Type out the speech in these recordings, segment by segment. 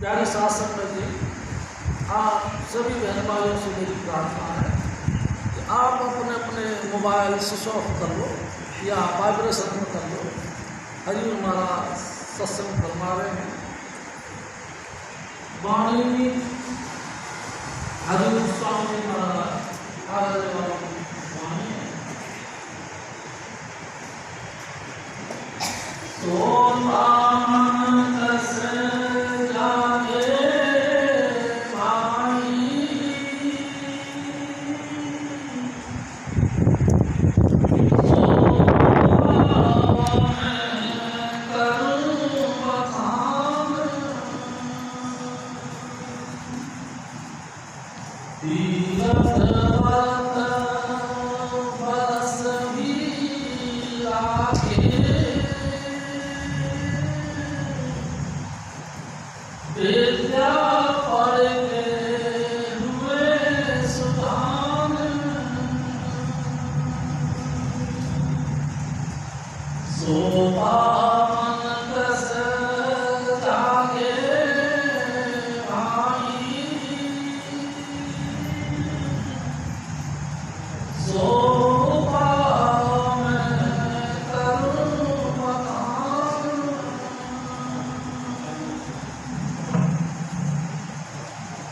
प्यारे शासन में जी, आप सभी बहन भाइयों से मेरी प्रार्थना है कि आप अपने अपने मोबाइल स्विच ऑफ कर लो या वाइब्रेशन में कर लो। हरिओम महाराज सत्संग फरमा रहे हैं। वाणी हरिओम स्वामी महाराज वाणी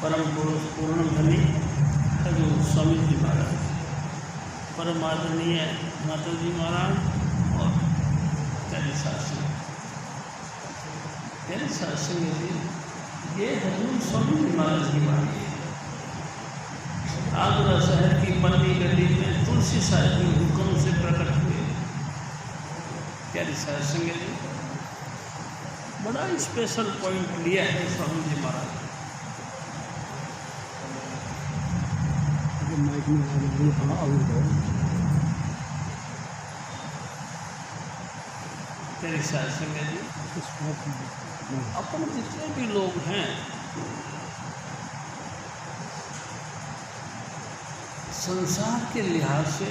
परम पुरुष पूर्ण धनी हजूर स्वामी जी महाराज, परम आदरणीय माता जी महाराज और प्यारे शासन जी, ये हजूर स्वामी जी महाराज की वाणी है। आगरा शहर की पन्नी गली में तुलसी साहब के हुक्म से प्रकट हुए। प्यारे शासन जी, बड़ा स्पेशल पॉइंट लिया है स्वामी जी महाराज। तेरे शासन में जी, अपन जितने भी लोग हैं संसार के लिहाज से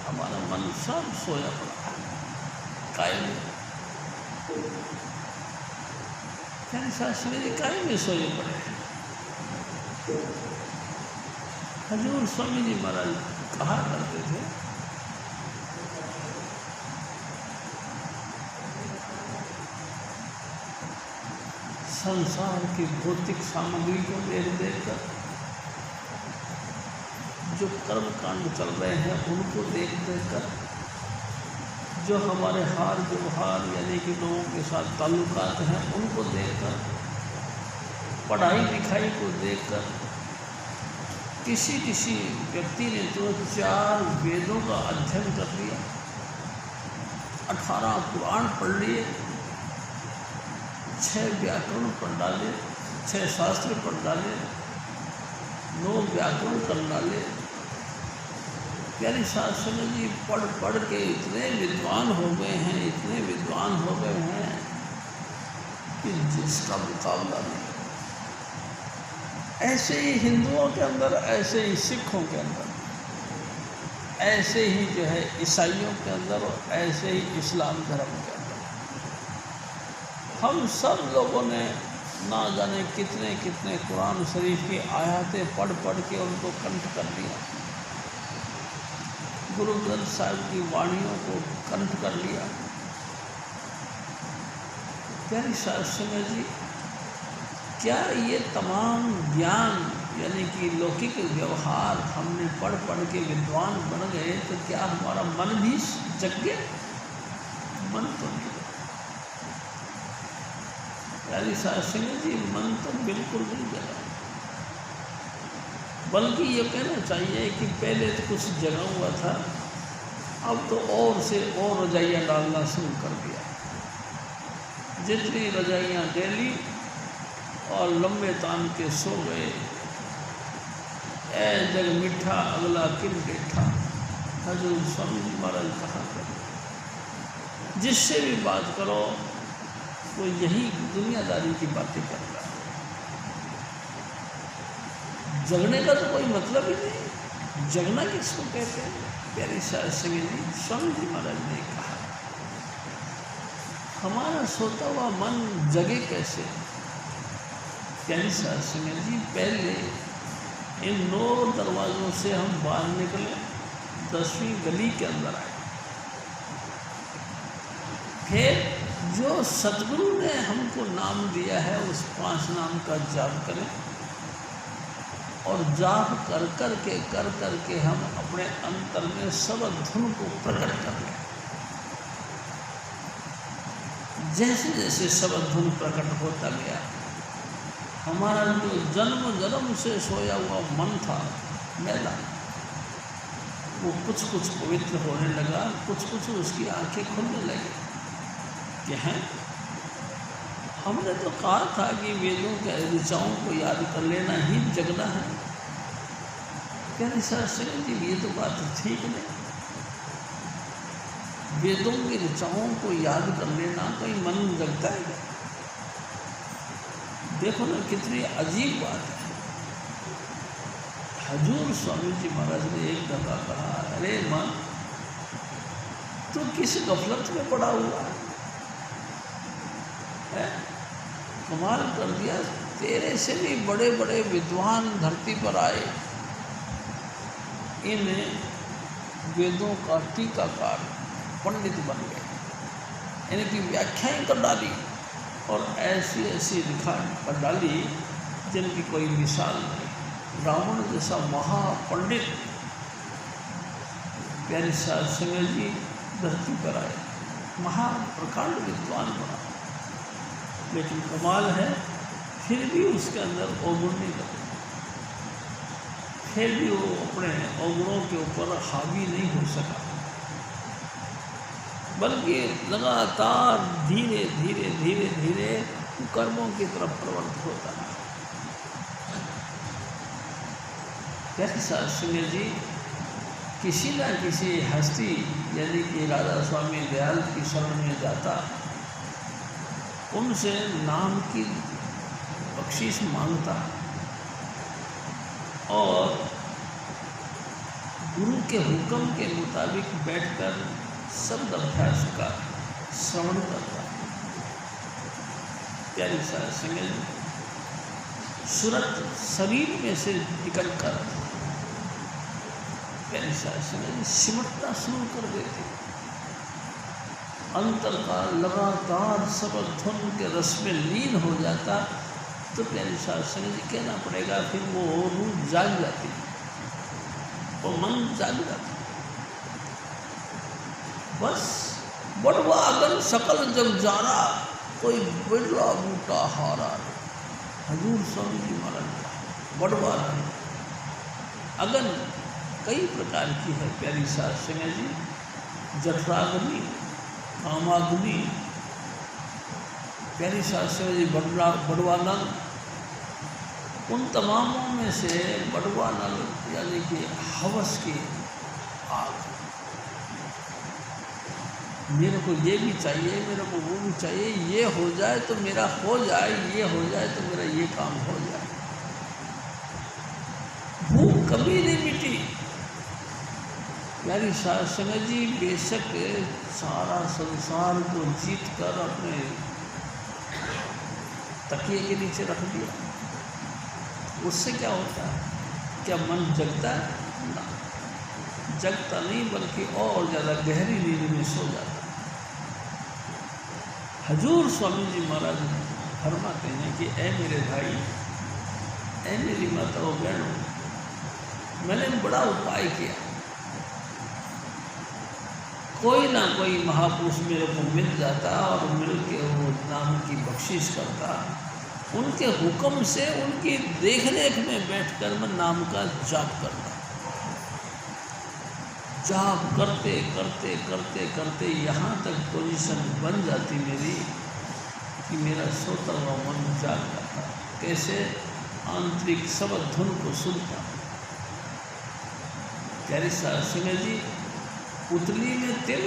हमारा मन सब सोया पड़ा है, कायम। तेरे शासन में जी कायम में सोए पड़े हैं। हजूर स्वामी जी महाराज कहा करते थे, संसार की भौतिक सामग्री को देख कर, जो कर्म कांड चल रहे हैं उनको देख कर, जो हमारे हार व्यवहार यानी कि लोगों के साथ ताल्लुकात हैं उनको देखकर, पढ़ाई लिखाई को देखकर, किसी व्यक्ति ने तो 4 वेदों का अध्ययन कर लिया, 18 पुराण पढ़ लिए, 6 व्याकरण पढ़ डाले, 6 शास्त्र पढ़ डाले, 9 व्याकरण कर डाले। प्यारे शासन जी पढ़ के इतने विद्वान हो गए हैं, इतने विद्वान हो गए हैं कि जिसका मुकाबला नहीं। ऐसे ही हिंदुओं के अंदर, ऐसे ही सिखों के अंदर, ऐसे ही जो है ईसाइयों के अंदर और ऐसे ही इस्लाम धर्म के अंदर, हम सब लोगों ने ना जाने कितने कितने कुरान शरीफ की आयतें पढ़ के उनको कंठ कर लिया, गुरु ग्रंथ साहिब की वाणियों को कंठ कर लिया। प्यारे शासन जी, क्या ये तमाम ज्ञान यानी कि लौकिक व्यवहार हमने पढ़ के विद्वान बन गए तो क्या हमारा मन भी जग गया? मन तो नहीं। प्यारे शासन जी, मन तो बिल्कुल नहीं जगा, बल्कि ये कहना चाहिए कि पहले तो कुछ जगा हुआ था, अब तो और से और रजाइयाँ डालना शुरू कर दिया। जितनी रजाइयाँ डेली और लंबे तान के सो गए, ए जग मिठा अगला किन बैठा, हजूर स्वामी जी महाराज कहा कर। जिससे भी बात करो वो यही दुनियादारी की बातें कर रहा है। जगने का तो कोई मतलब ही नहीं। जगना किसको कहते हैं? प्यारे शास्त्री जी स्वामी जी महाराज ने कहा, हमारा सोता हुआ मन जगे कैसे? प्यारी साध संगत जी, पहले इन 9 दरवाज़ों से हम बाहर निकले, 10वीं गली के अंदर आए। फिर जो सतगुरु ने हमको नाम दिया है उस 5 नाम का जाप करें, और जाप कर कर के हम अपने अंतर में शब्द धुन को प्रकट कर लें। जैसे जैसे शब्द धुन प्रकट होता गया, हमारा जो जन्म जन्म से सोया हुआ मन था मैला, वो कुछ कुछ पवित्र होने लगा, कुछ कुछ उसकी आंखें खुलने लगी। क्या है, हमने तो कहा था कि वेदों के ऋचाओं को याद कर लेना ही जगना है। प्यारे साध संगत जी, ये तो बात ठीक नहीं। वेदों की ऋचाओं को याद कर लेना कहीं मन जगता है? देखो ना, कितनी अजीब बात है। हजूर स्वामी जी महाराज ने एक दफा कहा, अरे मन, तू किस गफलत में पड़ा हुआ है? कमाल कर दिया, तेरे से भी बड़े बड़े विद्वान धरती पर आए, इन वेदों का टीकाकार पंडित बन गए, इनकी व्याख्याएं कर डाली और ऐसी ऐसी लिखा कर डाली जिनकी कोई मिसाल नहीं। रावण जैसा महापंडित प्यारे साध संगत जी धरती पर आए, महाप्रकांड विद्वान बना, लेकिन कमाल है फिर भी उसके अंदर अवगुण नहीं लगे, फिर भी वो अपने अवगुणों के ऊपर हावी नहीं हो सका, बल्कि लगातार धीरे धीरे धीरे धीरे कर्मों की तरफ प्रवृत्त होता है। प्यारे साध संगत जी, किसी न किसी हस्ती यानी कि राधा स्वामी दयाल की शरण में जाता, उनसे नाम की बख्शीश मांगता और गुरु के हुक्म के मुताबिक बैठकर शब्द अभ्यास का श्रवण करता। प्यारी साध संगत, सूरत शरीर में से निकल कर प्यारी साध संगत सिमटना शुरू कर देते। अंतर का लगातार शब्द धुन के रस में लीन हो जाता, तो प्यारी साध संगत जी कहना पड़ेगा, फिर वो रूह जाग जाती, वो मन जाग जाता। बस बड़वा अगन सकल जग जारा, कोई बिरला बूटा हारा। हजूर स्वामी जी महाराज बड़वा अगन कई प्रकार की है प्यारी साध संगत जी, जठराग्नि, कामाग्नि, प्यारी साध संगत जी बड़वा नल, उन तमामों में से बड़वा नल यानी कि हवस की आग। मेरे को ये भी चाहिए, मेरे को वो भी चाहिए, ये हो जाए तो मेरा हो जाए, ये हो जाए तो मेरा ये काम हो जाए। भूख कभी नहीं मिटी। प्यारी साध संगत जी, बेशक सारा संसार को जीत कर अपने तकिए के नीचे रख दिया, उससे क्या होता है? क्या मन जगता है? ना, जगता नहीं, बल्कि और ज़्यादा गहरी नींद में सो जाता। हजूर स्वामी जी महाराज फरमाते हैं कि ऐ मेरे भाई, ऐ मेरी माताओं बहनों, मैंने बड़ा उपाय किया, कोई ना कोई महापुरुष मेरे को मिल जाता और मिल के वो नाम की बख्शिश करता, उनके हुक्म से उनकी देखरेख में बैठकर मैं नाम का जाप करता। जाप करते करते करते करते यहाँ तक पोजीशन बन जाती मेरी कि मेरा सोता हुआ मन जाग जाता। कैसे? आंतरिक शब्द धुन को सुनता। प्यारी साध संगत जी, पुतली में तिल,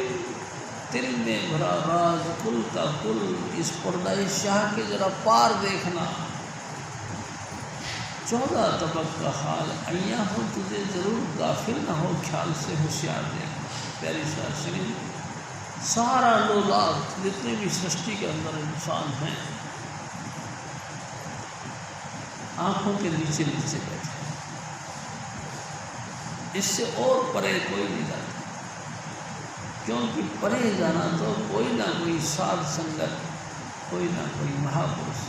तिल में भरा राज, कुल का कुल, इस पर्दाई शाह के जरा पार देखना। 14 तबक का हाल अइया हो तुझे, जरूर गाफिल ना हो ख्याल से होशियार देखना। प्यारी साध संगत जी, सारा लोलात जितने भी सृष्टि के अंदर इंसान हैं, आँखों के नीचे नीचे बैठे, इससे और परे कोई नहीं जाता, क्योंकि परे जाना तो कोई ना कोई साध संगत, कोई ना कोई महापुरुष,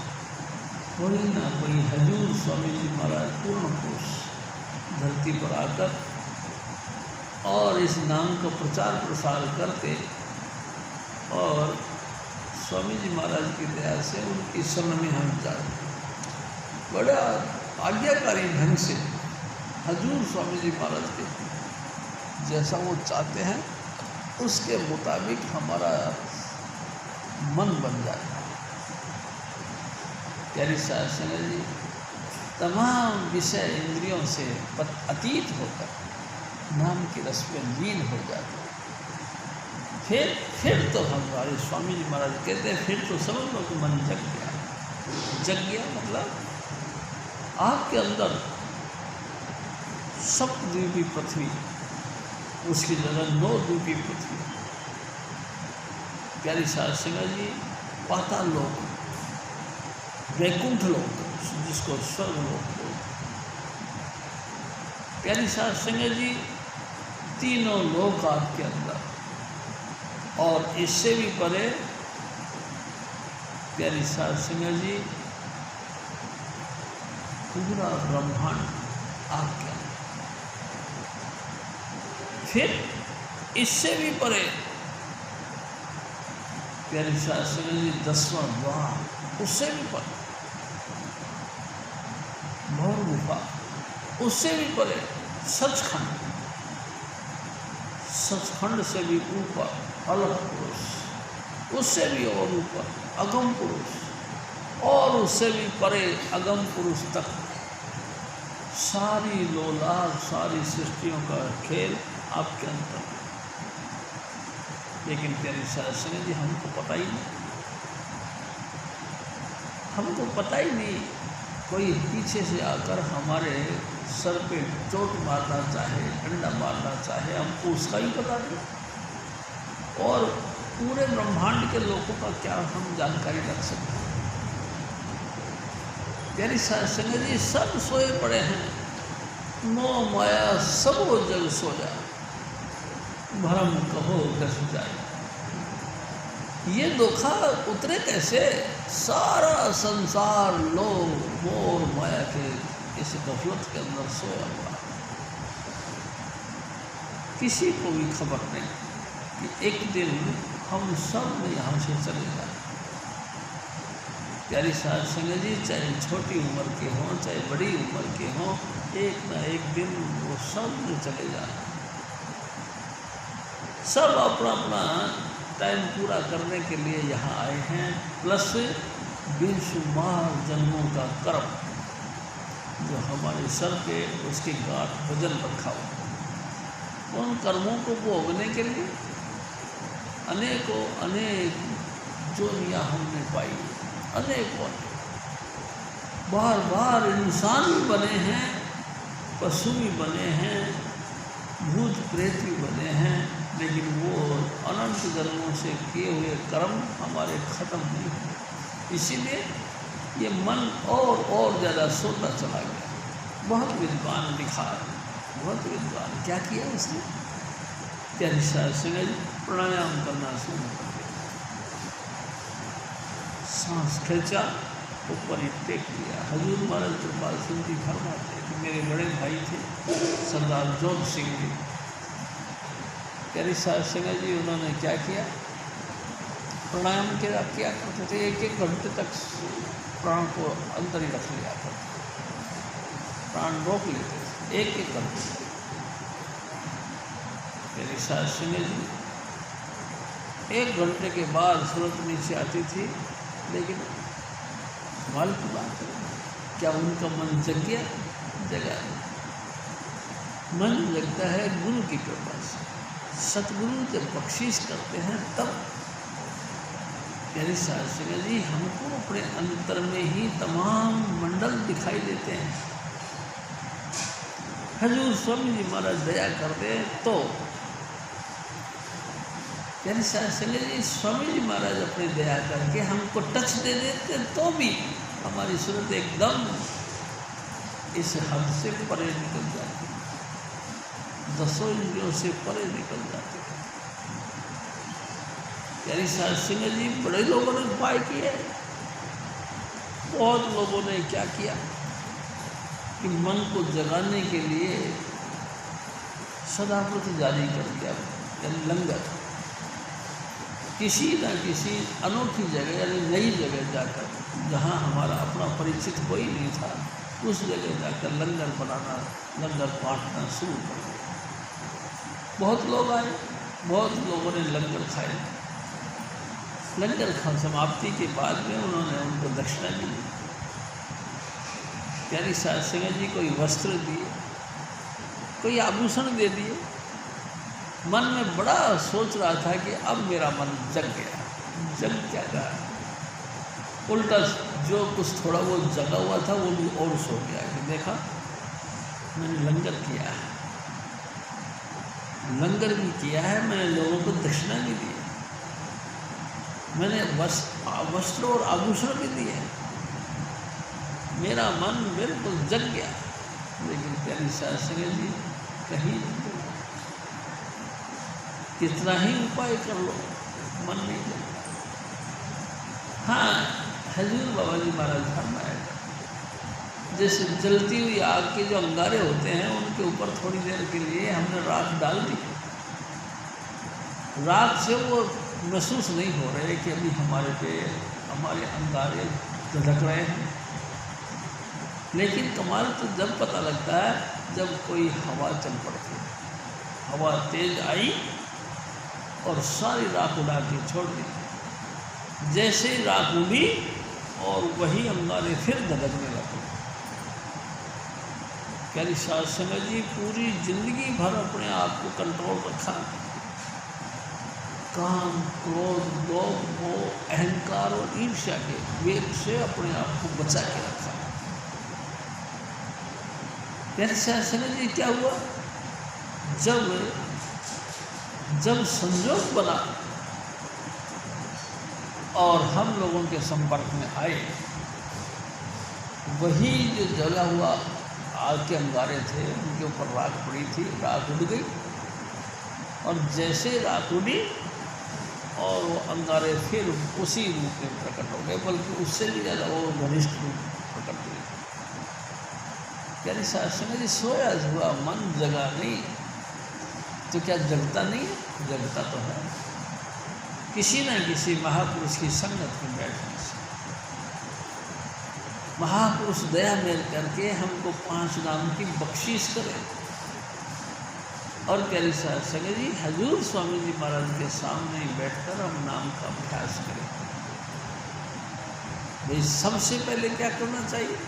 कोई ना कोई हजूर स्वामी जी महाराज पूर्ण पुरुष धरती पर आकर और इस नाम का प्रचार प्रसार करते और स्वामी जी महाराज की दया से उनकी शरण में हम जाते, बड़ा आज्ञाकारी ढंग से हजूर स्वामी जी महाराज के जैसा वो चाहते हैं उसके मुताबिक हमारा मन बन जाता है। प्यारी साहब संगत जी, तमाम विषय इंद्रियों से अतीत होकर नाम की रस में लीन हो जाते हैं। फिर तो हमारे स्वामी जी महाराज कहते हैं फिर तो समझ लो कि मन जग गया। जग गया मतलब आपके अंदर सप्तद्वीपी पृथ्वी, उसकी जगह 9 द्वीपी पृथ्वी। प्यारी साध संगत जी, पाताल लोक, वैकुंठ लोक जिसको स्वर्ग लोक बोलते, प्यारी साध संगत जी, तीनों लोक आपके अंदर और इससे भी परे प्यारी साध संगत जी पूरा ब्रह्मांड आपके अंदर, फिर इससे भी परे प्यारी साध संगत जी 10वां द्वार, उससे भी परे भौर गुफा, उससे भी परे सचखंड, सचखंड से भी ऊपर अलग पुरुष, उससे भी और ऊपर अगम पुरुष, और उससे भी परे अगम पुरुष तक सारी लोलाग, सारी सृष्टियों का खेल आपके अंदर। लेकिन प्यारी साध संगत जी, हमको पता ही नहीं, हमको पता ही नहीं। कोई पीछे से आकर हमारे सर पे चोट मारना चाहे, डंडा मारना चाहे, हमको उसका ही पता नहीं। और पूरे ब्रह्मांड के लोगों का क्या हम जानकारी रख सकते हैं? प्यारी साध संगत जी, सब सोए पड़े हैं, मोह माया सब जग सोया, भरम कहो घस जाए। ये धोखा उतरे कैसे? सारा संसार लोग मोह माया के इस गफलत के अंदर सोया हुआ, किसी को भी खबर नहीं कि एक दिन हम सब यहाँ से चले जाए। प्यारी साध संगत जी, चाहे छोटी उम्र के हों चाहे बड़ी उम्र के हों, एक ना एक दिन वो सब चले जाए। सब अपना अपना टाइम पूरा करने के लिए यहाँ आए हैं, प्लस बेशुमार जन्मों का कर्म जो हमारे सर पे उसके गांठ वजन रखा हुआ, उन कर्मों को भोगने के लिए अनेकों अनेक जोनियाँ हमने पाई, अनेकों बार बार इंसान भी बने हैं, पशु भी बने हैं, भूत प्रेत भी बने हैं, लेकिन वो अनंत जन्मों से किए हुए कर्म हमारे ख़त्म नहीं हुए। इसीलिए ये मन और ज़्यादा सोता चला गया। बहुत विद्वान लिखा, बहुत विद्वान, क्या किया उसने? प्यारी साध संगत जी, प्राणायाम करना शुरू कर दिया, सांस खींचा, ऊपर ही टेक लिया। हजूर महाराज कृपाल सिंह जी फरमाते कि मेरे बड़े भाई थे सरदार जोध सिंह जी, प्यारी साध संगत जी, उन्होंने क्या किया? प्राणायाम किया करते थे, 1-1 घंटे तक प्राण को अंदर ही रख लिया करते, प्राण रोक लेते थे 1-1 घंटे। प्यारी साध संगत जी, 1 घंटे के बाद सूरज नीचे आती थी, लेकिन कमाल की बात है, क्या उनका मन जग गया? जगा। मन जगता है गुरु की कृपा से, सतगुरु जब बख्शीश करते हैं तब। प्यारी साध संगत जी, हमको अपने अंतर में ही तमाम मंडल दिखाई देते हैं। हजूर स्वामी जी महाराज दया करते तो प्यारी साध संगत जी, स्वामी जी महाराज अपनी दया करके हमको टच दे देते तो भी हमारी सूरत एकदम इस हद से परे निकल जाती है, 10 इंद्रियों से परे निकल जाती है। यानी साध संगत जी बड़े लोगों ने उपाय किए, बहुत लोगों ने क्या किया कि मन को जगाने के लिए सदाव्रत जारी कर दिया, यानी लंगर। किसी न किसी अनोखी जगह यानी नई जगह जाकर, जहाँ हमारा अपना परिचित कोई नहीं था, उस जगह जाकर लंगर बनाना, लंगर बांटना शुरू कर दिया। बहुत लोग आए, बहुत लोगों ने लंगर खाए। लंगर समाप्ति के बाद में उन्होंने उनको दक्षिणा दी। यानी साध संगत जी कोई वस्त्र दिए, कोई आभूषण दे दिए। मन में बड़ा सोच रहा था कि अब मेरा मन जग गया। जग क्या गया, उल्टा जो कुछ थोड़ा वो जगा हुआ था वो भी और सो गया कि देखा मैंने लंगर किया है, लंगर भी किया है, मैंने लोगों को दक्षिणा भी दी, मैंने वस्त्र और आभूषण भी दिए, मेरा मन बिल्कुल जग गया। लेकिन प्यारी साध संगत जी कहीं कितना ही उपाय कर लो मन नहीं जगता। हाँ, हजूर बाबा जी महाराज फरमाएगा, जैसे जलती हुई आग के जो अंगारे होते हैं उनके ऊपर थोड़ी देर के लिए हमने राख डाल दी, राख से वो महसूस नहीं हो रहे कि अभी हमारे पे हमारे अंगारे धधक रहे हैं। लेकिन कमाल तो जब पता लगता है जब कोई हवा चल पड़ती है, हवा तेज आई और सारी राख उड़ा के छोड़ दी। जैसे ही राख उड़ी और वही अंगारे फिर धधकने लगे। प्यारी साध संगत जी पूरी जिंदगी भर अपने आप को कंट्रोल रखा, काम, क्रोध, लोभ, मोह, अहंकार और ईर्ष्या के वेग से अपने आप को बचा के रखा। प्यारी साध संगत जी क्या हुआ, जब संजोग बना और हम लोगों के संपर्क में आए, वही जो जला हुआ आग के अंगारे थे उनके ऊपर राख पड़ी थी, राख उड़ गई और जैसे राख उड़ी और वो अंगारे फिर उसी रूप में प्रकट हो गए, बल्कि उससे भी ज़्यादा वो घनिष्ठ रूप प्रकट हुए। यानी साध संगत जी सोया हुआ मन जगा नहीं तो क्या जगता नहीं है? जगता तो है, किसी न किसी महापुरुष की संगत में बैठने से। महापुरुष दया मेल करके हमको 5 नाम की बख्शीश करें। और प्यारी साध संगत जी हजूर स्वामी जी महाराज के सामने ही बैठकर हम नाम का अभ्यास करें। भाई सबसे पहले क्या करना चाहिए?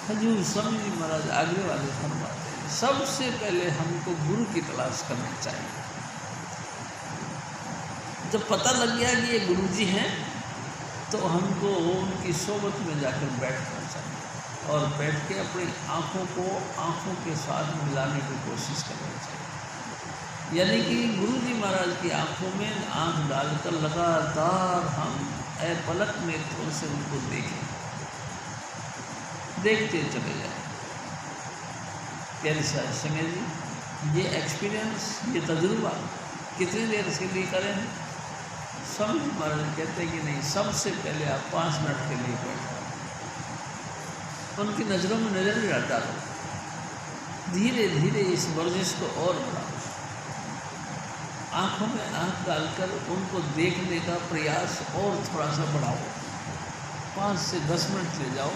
हजूर स्वामी जी महाराज आगे वाले फरमाते हैं, सबसे पहले हमको गुरु की तलाश करनी चाहिए। जब पता लग गया कि ये गुरु जी हैं तो हमको उनकी सोबत में जाकर बैठना चाहिए और बैठ के अपनी आँखों को आँखों के साथ मिलाने की कोशिश करनी चाहिए। यानी कि गुरु जी महाराज की आँखों में आँख डालकर लगातार हम पलक नेत्रों से उनको देखें, देखते चले जाए। प्यारी साध संगत जी ये एक्सपीरियंस, ये तजुर्बा कितनी देर से लिए करें? स्वामी जी महाराज कहते हैं कि नहीं, सबसे पहले आप 5 मिनट के लिए बैठो, उनकी नज़रों में नज़र भी डालो, धीरे धीरे इस वर्जिश को और बढ़ाओ, आँखों में आँख डालकर उनको देखने का प्रयास और थोड़ा सा बढ़ाओ। 5 से 10 मिनट ले जाओ,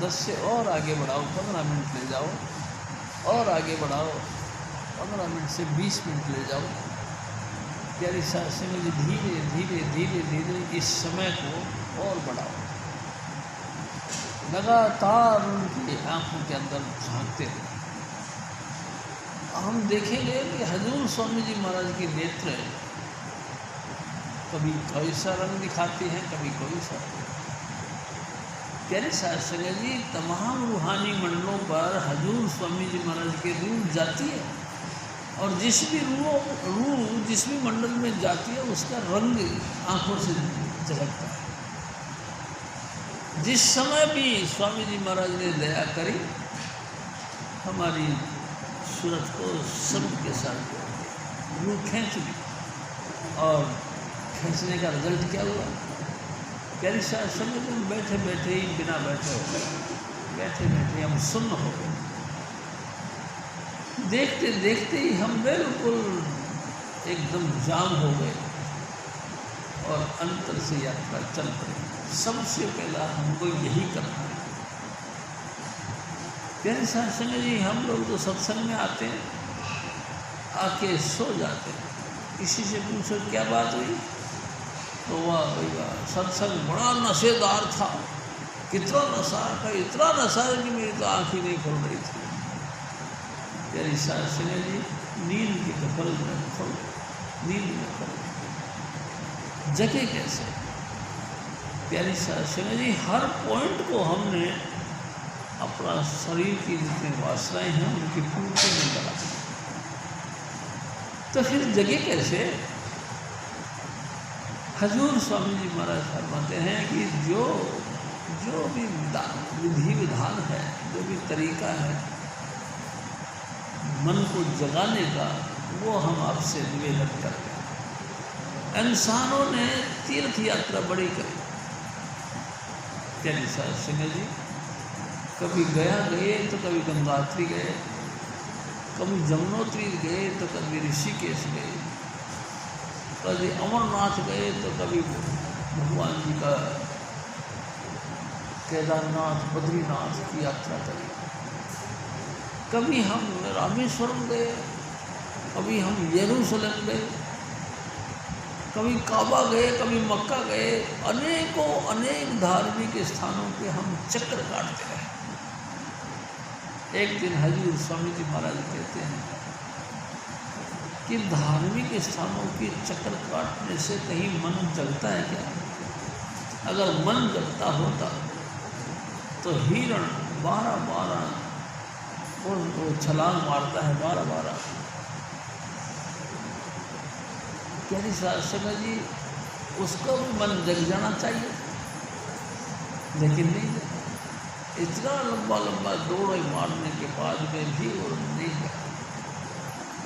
10 से और आगे बढ़ाओ, 15 मिनट ले जाओ और आगे बढ़ाओ, 15 मिनट से 20 मिनट ले जाओ। प्यारी साध संगत जी धीरे धीरे धीरे धीरे इस समय को और बढ़ाओ, लगातार उनकी आँखों के अंदर झांकते रहो। हम देखेंगे कि हजूर स्वामी जी महाराज के नेत्र कभी कोई सा रंग दिखाते हैं, कभी कोई सा। प्यारे साध संगत जी तमाम रूहानी मंडलों पर हजूर स्वामी जी महाराज की रूह जाती है और जिस भी रूह जिस भी मंडल में जाती है उसका रंग आँखों से झलकता है। जिस समय भी स्वामी जी महाराज ने दया करी, हमारी सूरत को सबके साथ रूह खींच ली। और खींचने का रिजल्ट क्या हुआ? प्यारी साहब समझ में बैठे बैठे ही बिना बैठे हो गए, बैठे बैठे हम सुन्न हो गए। देखते देखते ही हम बिल्कुल एकदम जाम हो गए और अंतर से यात्रा चल पड़ी। सबसे पहला हमको यही करना है। प्यारे सत्संग जी, हम लोग तो सत्संग में आते हैं, आके सो जाते हैं। किसी से पूछो क्या बात हुई, तो वाह भाई वाह, सत्संग बड़ा नशेदार था, कितना नशा था, इतना नशा है कि मेरी तो आँख ही नहीं खुल रही थी। प्यारी सत्संग जी, नींद के कपल में खुल, नींद में खुल, जगे कैसे? प्यारी सत्संग जी, हर पॉइंट को हमने अपना शरीर की जितनी वासनाएं हैं उनकी पूर्ति में करा, तो फिर जगे कैसे? हजूर स्वामी जी महाराज फरमाते हैं कि जो भी विधि विधान है, जो भी तरीका है मन को जगाने का, वो हम आपसे निवेदन करते हैं। इंसानों ने तीर्थ यात्रा बड़ी करी। प्यारी सत्संग जी, कभी गया गए तो कभी गंगोत्री गए, कभी जमुनोत्री गए तो कभी ऋषिकेश गए, कभी अमरनाथ गए तो कभी भगवान जी का केदारनाथ बद्रीनाथ की यात्रा करी, कभी हम रामेश्वरम गए, कभी हम यरूशलेम गए, कभी काबा गए, कभी मक्का गए। अनेकों अनेक धार्मिक स्थानों पे हम चक्कर काटते रहे। एक दिन हजूर स्वामी जी महाराज कहते हैं कि धार्मिक स्थानों के चक्कर काटने से कहीं मन जगता है क्या? अगर मन जगता होता तो हिरण 12-12 वो छलांग मारता है, 12-12। प्यारी सत्संग जी, उसको भी मन जग जाना चाहिए, लेकिन नहीं जगा। इतना लंबा लंबा दौड़ मारने के बाद में भी वो नहीं जगा,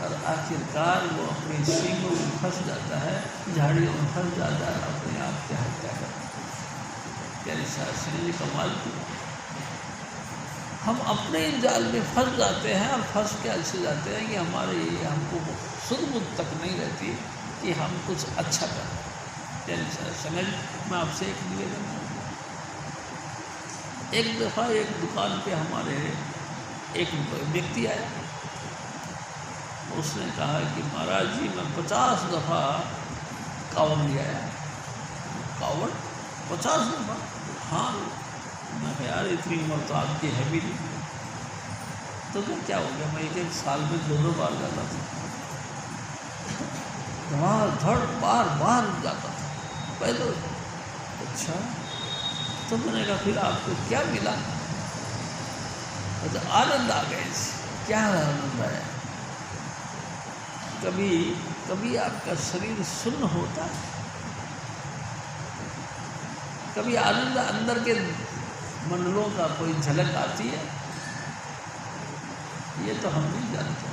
और आखिरकार वो अपनी सींगों में फंस जाता है, झाड़ियों में फंस जाता है, अपने आप की हत्या करता है। प्यारी सत्संग जी, कमाल की, हम अपने जाल में फंस जाते हैं और फंस के ऐसे जाते हैं कि हमको सुध बुद्ध तक नहीं रहती कि हम कुछ अच्छा करें। प्यारी सत्संग जी, मैं आपसे एक निवेदन करूँ। एक दफ़ा एक दुकान पे हमारे एक व्यक्ति आया, उसने कहा कि महाराज जी, मैं 50 दफ़ा कावड़ ले आया। कावड़ 50 दफ़ा? हाँ। मैं कहा यार, इतनी उम्र तो आपकी है भी नहीं। तो फिर क्या हो गया? मैं एक साल में 2-2 बार जाता था, धड़ बार बार जाता था पैदल। अच्छा, तो मैंने कहा फिर आपको क्या मिला? तो आनंद आ गया। क्या आनंद आया? कभी आपका शरीर सुन्न होता है, कभी आनंद अंदर के मंडलों का कोई झलक आती है, ये तो हम नहीं जानते।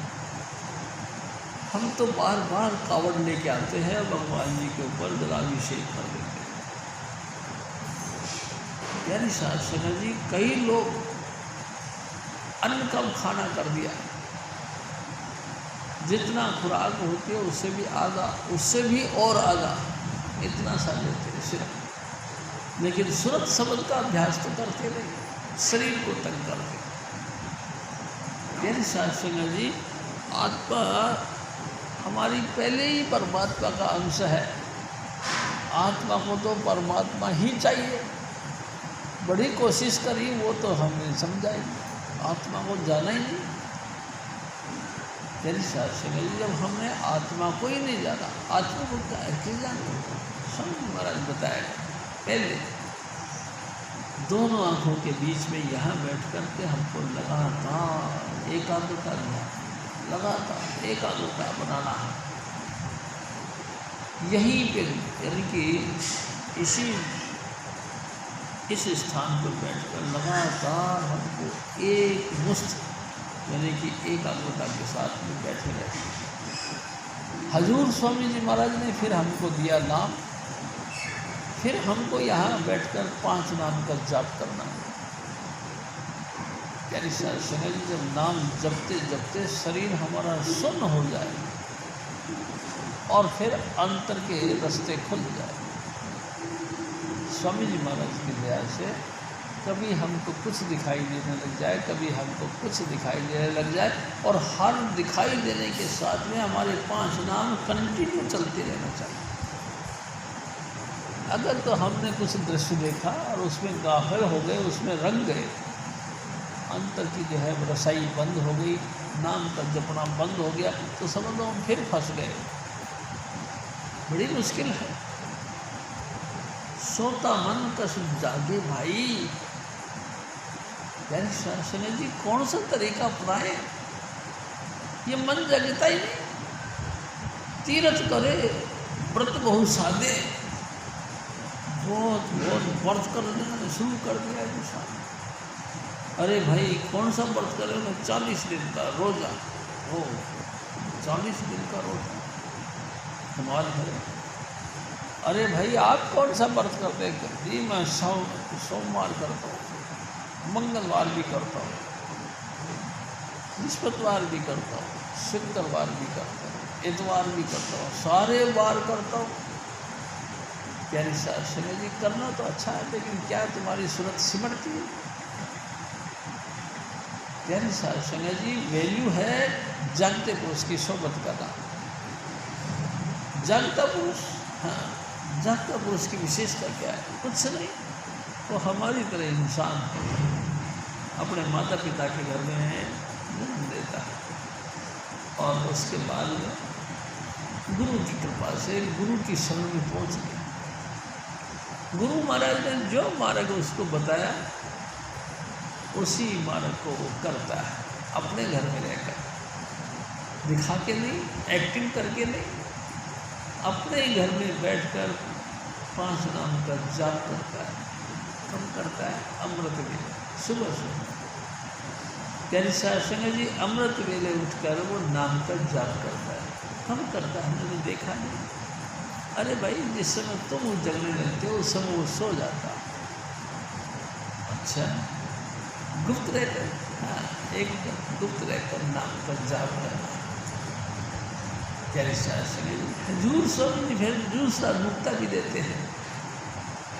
हम तो बार बार कावड़ लेके आते हैं, भगवान जी के ऊपर जलाभिषेक कर देते हैं। प्यारी सत्संग जी, कई लोग अन्न कम खाना कर दिया, जितना खुराक होती है उससे भी आधा, उससे भी और आधा, इतना सा लेते हैं सिर्फ, लेकिन सूरत शब्द का अभ्यास तो करते नहीं, शरीर को तंग करते। प्यारी सत्संग जी, आत्मा हमारी पहले ही परमात्मा का अंश है। आत्मा को तो परमात्मा ही चाहिए। बड़ी कोशिश करी, वो तो हमें समझाई, आत्मा को जाना ही नहीं। प्यारी सत्संग जी, जब हमने आत्मा को ही नहीं जाना, आत्मा को क्या जाना? स्वामी महाराज बताया, पहले दोनों आँखों के बीच में यहाँ बैठ कर के हमको लगातार एकाग्रता लगातार एकाग्रता बनाना है। यहीं पे, यानी कि इसी इस स्थान पर बैठकर लगातार हमको एक मुश्त यानी कि एकाग्रता के साथ में बैठे रहते। हजूर स्वामी जी महाराज ने फिर हमको दिया नाम, फिर हमको यहाँ बैठकर 5 नाम का जाप करना है। यानी संजय जी जब नाम जपते जपते शरीर हमारा सुन्न हो जाए और फिर अंतर के रास्ते खुल जाए। स्वामी जी महाराज की दया से कभी हमको कुछ दिखाई देने लग जाए, कभी हमको कुछ दिखाई देने लग जाए, और हर दिखाई देने के साथ में हमारे 5 नाम कंटिन्यू चलते रहना चाहिए। अगर तो हमने कुछ दृश्य देखा और उसमें गाफिल हो गए, उसमें रंग गए, अंतर की जो है रसाई बंद हो गई, नाम का जपना बंद हो गया, तो समझ लो हम फिर फंस गए। बड़ी मुश्किल है। सोता मन कस जागे भाई। यानी सुने जी कौन सा तरीका अपनाए, ये मन जगता ही नहीं। तीरथ करे व्रत बहु साधे, बहुत व्रत करना शुरू कर दिया इंसान। अरे भाई कौन सा व्रत करे ना, 40 दिन का रोजा हो, 40 दिन का रोजा कमाल है। अरे भाई आप कौन सा व्रत करते हैं? जी मैं सोमवार करता हूँ, मंगलवार भी करता हूँ, बृहस्पतिवार भी करता हूँ, शुक्रवार भी करता हूँ, इतवार भी करता हूँ, सारे वार करता हूँ। प्यारी सुने जी करना तो अच्छा है, लेकिन क्या तुम्हारी सूरत सिमटती है? प्यारी सुने जी वैल्यू है जागते पुरुष की सोबत का नाम। जागता पुरुष, हाँ जागता पुरुष की विशेषता क्या है? कुछ नहीं, वो हमारी तरह इंसान है, अपने माता पिता के घर में जन्म लेता है और उसके बाद गुरु की कृपा से गुरु की शरण में पहुँच गया। गुरु महाराज ने जो मार्ग उसको बताया उसी मार्ग को वो करता है, अपने घर में रहकर, दिखा के नहीं, एक्टिंग करके नहीं, अपने घर में बैठकर 5 नाम का जाप करता है। कम करता है अमृत वेले, सुबह सुबह। प्यारी संगत जी अमृत वेले उठकर वो नाम का जाप करता है। हम करता है, हमने देखा नहीं। अरे भाई जिस समय तुम जगने रहते हो उस समय वो सो जाता। अच्छा गुप्त रहकर, हाँ एकदम गुप्त रहकर नाम का जाप करना। प्यारे हजूर स्वामी जी फिर दूसरा नुक्ता भी देते हैं,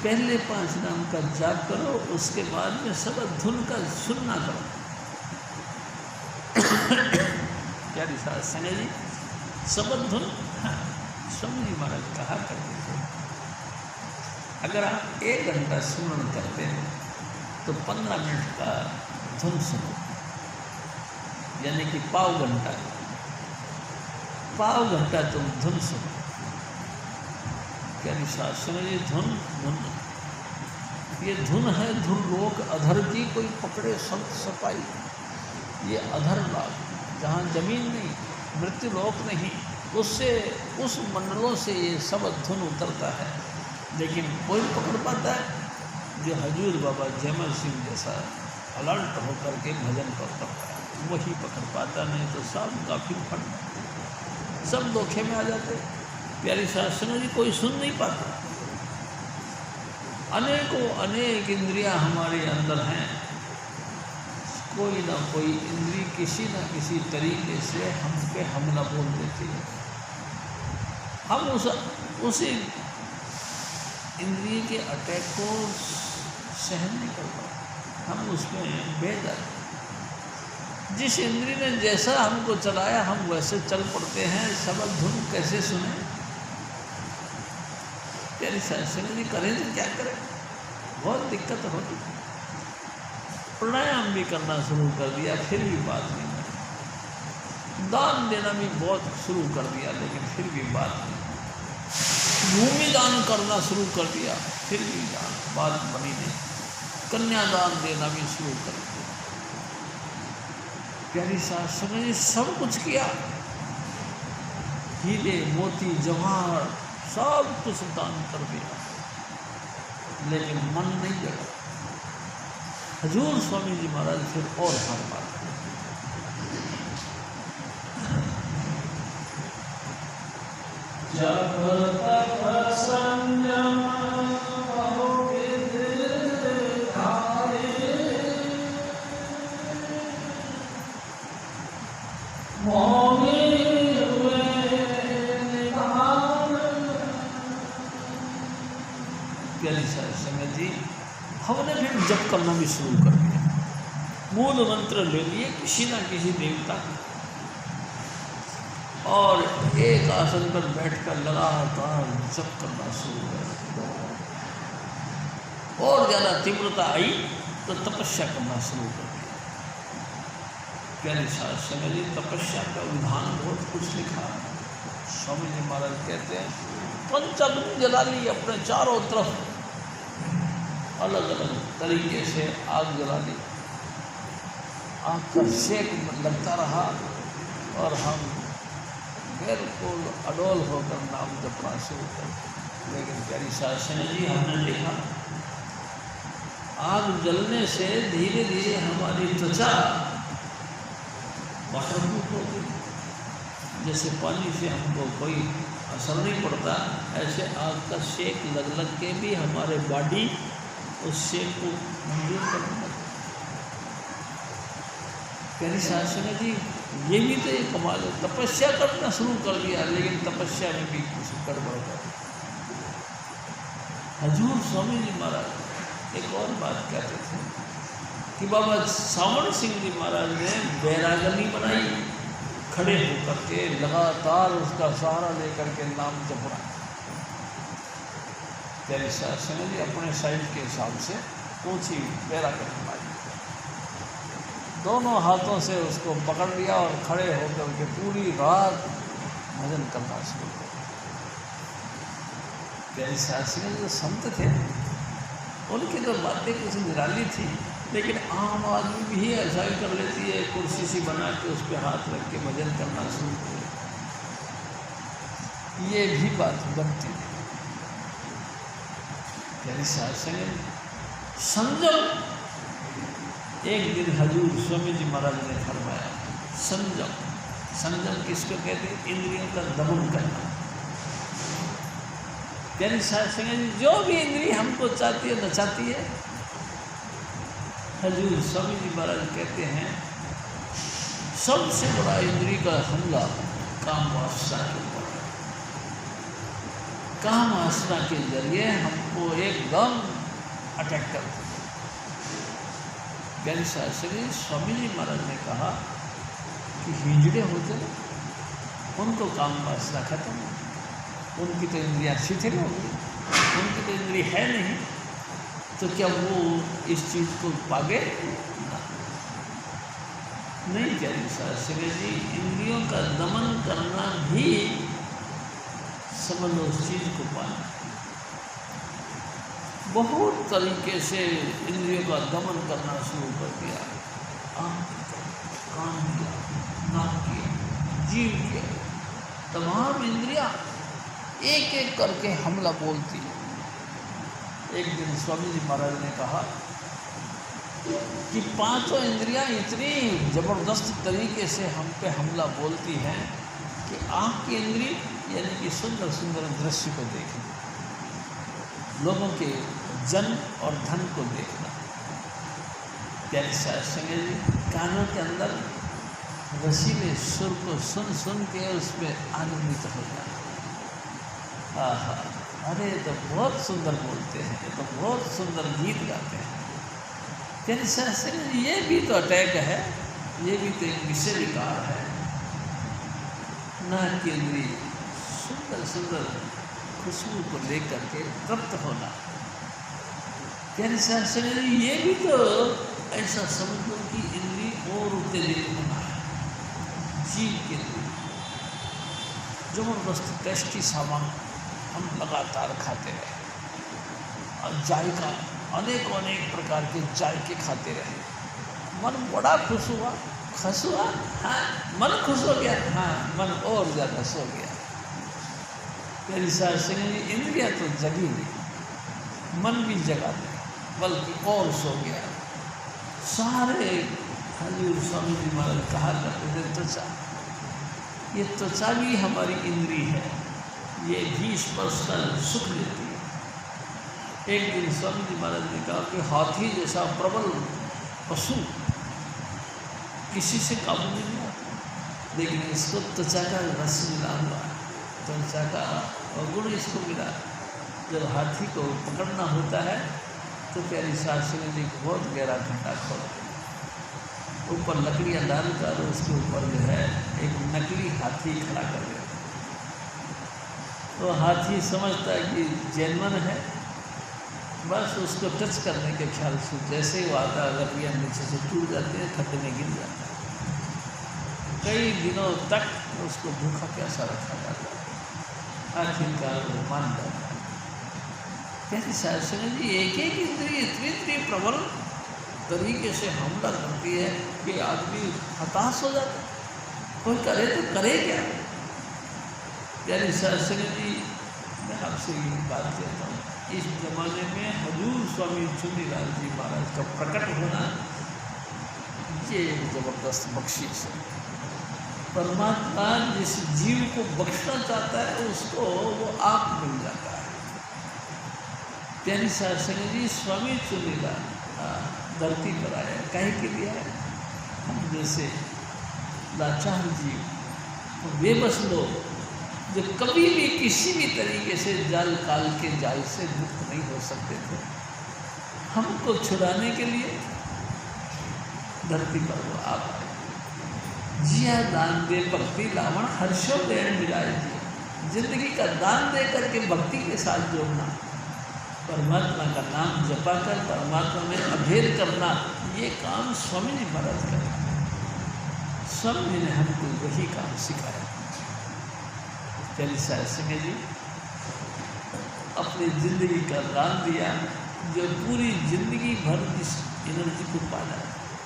पहले 5 नाम का जाप करो, उसके बाद में सब धुन का सुनना करो। प्यारी संगत जी सबद धुन, हाँ स्वामी जी महाराज कहा करते थे अगर आप 1 घंटा सुमरण करते हैं तो 15 मिनट का धुन सुनो, यानी कि पाव घंटा तुम धुन सुनो। क्या सुनो ये धुन ये धुन है, धुन लोक अधर की कोई पकड़े संत सपाई। ये अधर लाभ जहाँ जमीन नहीं, मृत्यु लोक नहीं, उससे उस मंडलों से ये सब धुन उतरता है। लेकिन कोई पकड़ पाता है जो हजूर बाबा जयमल सिंह जैसा अलर्ट होकर के भजन करता है, वही पकड़ पाता, नहीं तो सब काफिर फट सब धोखे में आ जाते। प्यारी शास्त्रों जी कोई सुन नहीं पाता। अनेक इंद्रियां हमारे अंदर हैं, कोई ना कोई इंद्री किसी न किसी तरीके से हम पे हमला बोल देती है। हम उसी इंद्रिय के अटैक को सहन नहीं कर पाते, हम उसमें बह जाते। जिस इंद्री ने जैसा हमको चलाया हम वैसे चल पड़ते हैं। सबक धुन कैसे सुने? तेरी शास्त्र जी करें तो क्या करें, बहुत दिक्कत होती। प्राणायाम भी करना शुरू कर दिया फिर भी बात नहीं बनी। दान देना भी बहुत शुरू कर दिया लेकिन फिर भी बात नहीं। भूमि दान करना शुरू कर दिया फिर भी बात बनी नहीं। कन्यादान देना भी शुरू कर दिया। प्यारी शास्त्र ने सब कुछ किया, हीरे मोती जवाहर सब कुछ दान कर दिया, लेकिन मन नहीं जगा। हजूर स्वामी जी महाराज फिर और हार मार जब तक संयम बहुविध धारे, मोहे हुए निधान। प्यारी साहब संगत जी, हमने फिर जप करना भी शुरू कर दिया। मूल मंत्र ले लिए किसी ना किसी देवता का, और एक आसन पर बैठकर लगातार जप करना शुरू कर दिया। और ज़्यादा तीव्रता आई तो तपस्या करना शुरू कर दिया। प्यारे साहब संगत जी, तपस्या का विधान बहुत कुछ लिखा है। स्वामी जी महाराज कहते हैं, पंचाग्नि जला ली, अपने चारों तरफ अलग अलग तरीके से आग जला दी। आग का सेक लगता रहा और हम बिल्कुल अडोल होकर नाम जपना शुरू कर। लेकिन प्यारी शासन जी, हमने देखा आग जलने से धीरे धीरे हमारी त्वचा वाटरप्रूफ हो गई। जैसे पानी से हमको कोई असर नहीं पड़ता, ऐसे आग का सेक लग लग के भी हमारे बॉडी उस सेक को मंजूर करने लगी। प्यारी शासन जी, ये भी तो एक कमाल है। तपस्या करना शुरू कर दिया, लेकिन तपस्या में भी कुछ गड़बड़ कर। हजूर स्वामी जी महाराज एक और बात कहते थे कि बाबा सावण सिंह जी महाराज ने बैरागनी बनाई, खड़े होकर के लगातार उसका सहारा लेकर के नाम जपना। प्यारी शासन जी, अपने साइज के हिसाब से ऊँची बैरागनी बनाई, दोनों हाथों से उसको पकड़ लिया और खड़े होकर के पूरी रात भजन करना शुरू कर दिया। प्यारी शास्त्री जो संत थे, उनकी तो बातें कुछ निराली थी, लेकिन आम आदमी भी ऐसा ही कर लेती है। कुर्सी सी बना के उस पर हाथ रख के भजन करना शुरू कर, ये भी बात बनती है। प्यारी शास्त्री संजम, एक दिन हजूर स्वामी जी महाराज ने फरमाया, संजम। संजम किसको कहते हैं? इंद्रियों का दमन करना। प्यारी शास्त्री जी, जो भी इंद्रिय हमको चाहती है नचाती है, हजूर स्वामी जी महाराज कहते हैं सबसे बड़ा इंद्रिय का हमला काम वासना के ऊपर। काम वासना के जरिए हमको एकदम अटैक करते। प्यारी शास्त्री स्वामी जी महाराज ने कहा कि हिजड़े होते ना, उनको काम वासना खत्म, उनकी तो इंद्रियाँ शिथिल हो गई, उनकी तो इंद्रिय है नहीं, तो क्या वो इस चीज़ को पागे? नहीं। प्यारी शास्त्री जी, इंद्रियों का दमन करना भी समझ लो उस चीज़ को पाना। बहुत तरीके से इंद्रियों का दमन करना शुरू कर दिया। आँख किया, कान किया, नाक किया, जीव किया, तमाम इंद्रियां एक एक करके हमला बोलती है। एक दिन स्वामी जी महाराज ने कहा कि पांचों इंद्रियां इतनी ज़बरदस्त तरीके से हम पे हमला बोलती हैं कि आँख की इंद्री यानी कि सुंदर सुंदर दृश्य को देखना, लोगों के जन और धन को देखना। प्यारी शास्त्री जी, कानों के अंदर रसीले सुर को सुन सुन के उसमें आनंदित हो जाना। आहा, अरे तो बहुत सुंदर बोलते हैं, ये तो बहुत सुंदर गीत गाते हैं। प्यारी शास्त्री जी, ये भी तो अटैक है, ये भी तो एक विषय विकार है। नाक के लिए सुंदर सुंदर खुशबू को लेकर के तृप्त होना। प्यारी शास्त्री जी, ये भी तो ऐसा समझ लो कि इंद्री और उत्तेजित होना है। जीव के लिए जबरदस्त टेस्टी सामान हम लगातार खाते रहे, और जायका अनेक अनेक प्रकार के जायके खाते रहे। मन बड़ा खुश हुआ, हाँ, मन खुश हो गया, हाँ, मन और ज़्यादा सो गया। प्यारी शास्त्री जी, इंद्रियाँ तो जगी नहीं, मन भी जगा नहीं, बल्कि और सो गया। सारे हजूर स्वामी जी महाराज कहा करते थे त्वचा, ये त्वचा भी हमारी इंद्री है, ये भी स्पर्शल सुख देती है। एक दिन स्वामी जी महाराज ने कहा कि हाथी जैसा प्रबल पशु किसी से काबू में नहीं आता, लेकिन इसको त्वचा का रस मिला हुआ है, त्वचा का गुण इसको मिला। जब हाथी को पकड़ना होता है तो प्यारी शास्त्री जी बहुत गहरा खड्डा खोलते हैं, ऊपर लकड़ियाँ डालकर उसके ऊपर जो है एक नकली हाथी खड़ा कर देते हैं। तो हाथी समझता है कि जैनवन है, बस उसको टच करने के ख्याल से जैसे ही वो आता है लकड़ियाँ नीचे से टूट जाती है, खड्डे में गिर जाता है। कई दिनों तक उसको भूखा प्यासा रखा जाता है, आखिरकार वो मान जाता है। कैसे शास्त्री जी एक एक इंद्रिय इतनी प्रबल तरीके से हमला करती है कि आदमी हताश हो जाता है, कोई करे तो करे क्या। यानी शास्त्री जी मैं आपसे ये बात कहता हूँ, इस जमाने में हजूर स्वामी चुनीलाल जी महाराज का प्रकट होना ये ज़बरदस्त बख्शिश है। परमात्मा जिस जीव को बख्शना चाहता है उसको वो आप मिल जाता है। प्यारी शास्त्री जी स्वामी चुनीलाल धरती पर आए कहीं के लिए आए, हम जैसे लाचार जीव, बेबस लोग जो कभी भी किसी भी तरीके से जाल काल के जाल से मुक्त नहीं हो सकते थे, हमको छुड़ाने के लिए धरती पर वो आप आए। जिया दान दे भक्ति लावण हर्षो देण मिलाए जी, जिंदगी का दान दे करके भक्ति के साथ जोड़ना, परमात्मा का नाम जपा कर परमात्मा में अभेद करना, ये काम स्वामी जी महाराज करते। स्वामी जी ने हमको वही काम सिखाया। चलिए शास्त्री जी अपनी ज़िंदगी का दान दिया, जो पूरी ज़िंदगी भर जिस एनर्जी को पाला,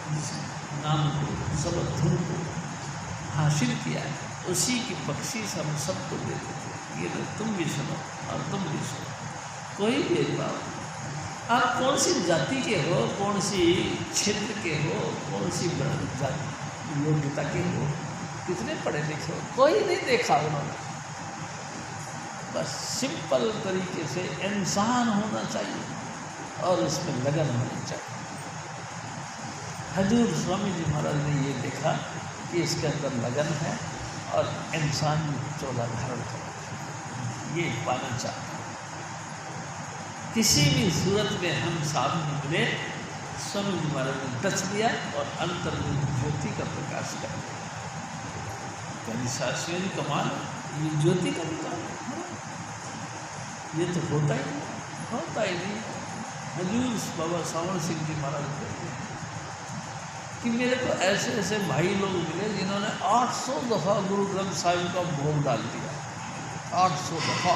जिस नाम को सबक धुन को हासिल किया, उसी की बख्शीश हम सबको देते थे। ये तो तुम भी सुनो और तुम भी सुनो, कोई भेदभाव, आप कौन सी जाति के हो, कौन सी क्षेत्र के हो, कौन सी जाति योग्यता के हो, कितने पढ़े लिखे हो, कोई नहीं देखा उन्होंने। बस सिंपल तरीके से इंसान होना चाहिए और इसमें लगन होनी चाहिए। हजूर स्वामी जी महाराज ने ये देखा कि इसके अंदर लगन है और इंसान चोला धारण कर ये पाना चाहता। किसी भी सूरत में हम सामने मिले, स्वामी जी महाराज ने टच दिया और अंतर में ज्योति का प्रकाश कर दिया। कभी शास्त्री जी कमाल, ये ज्योति का निकाल, ये तो होता ही नहीं। हजूर बाबा सावण सिंह जी महाराज कहते हैं कि मेरे को ऐसे ऐसे भाई लोग मिले जिन्होंने 800 दफ़ा गुरु ग्रंथ साहिब का भोग डाल दिया। 800 दफ़ा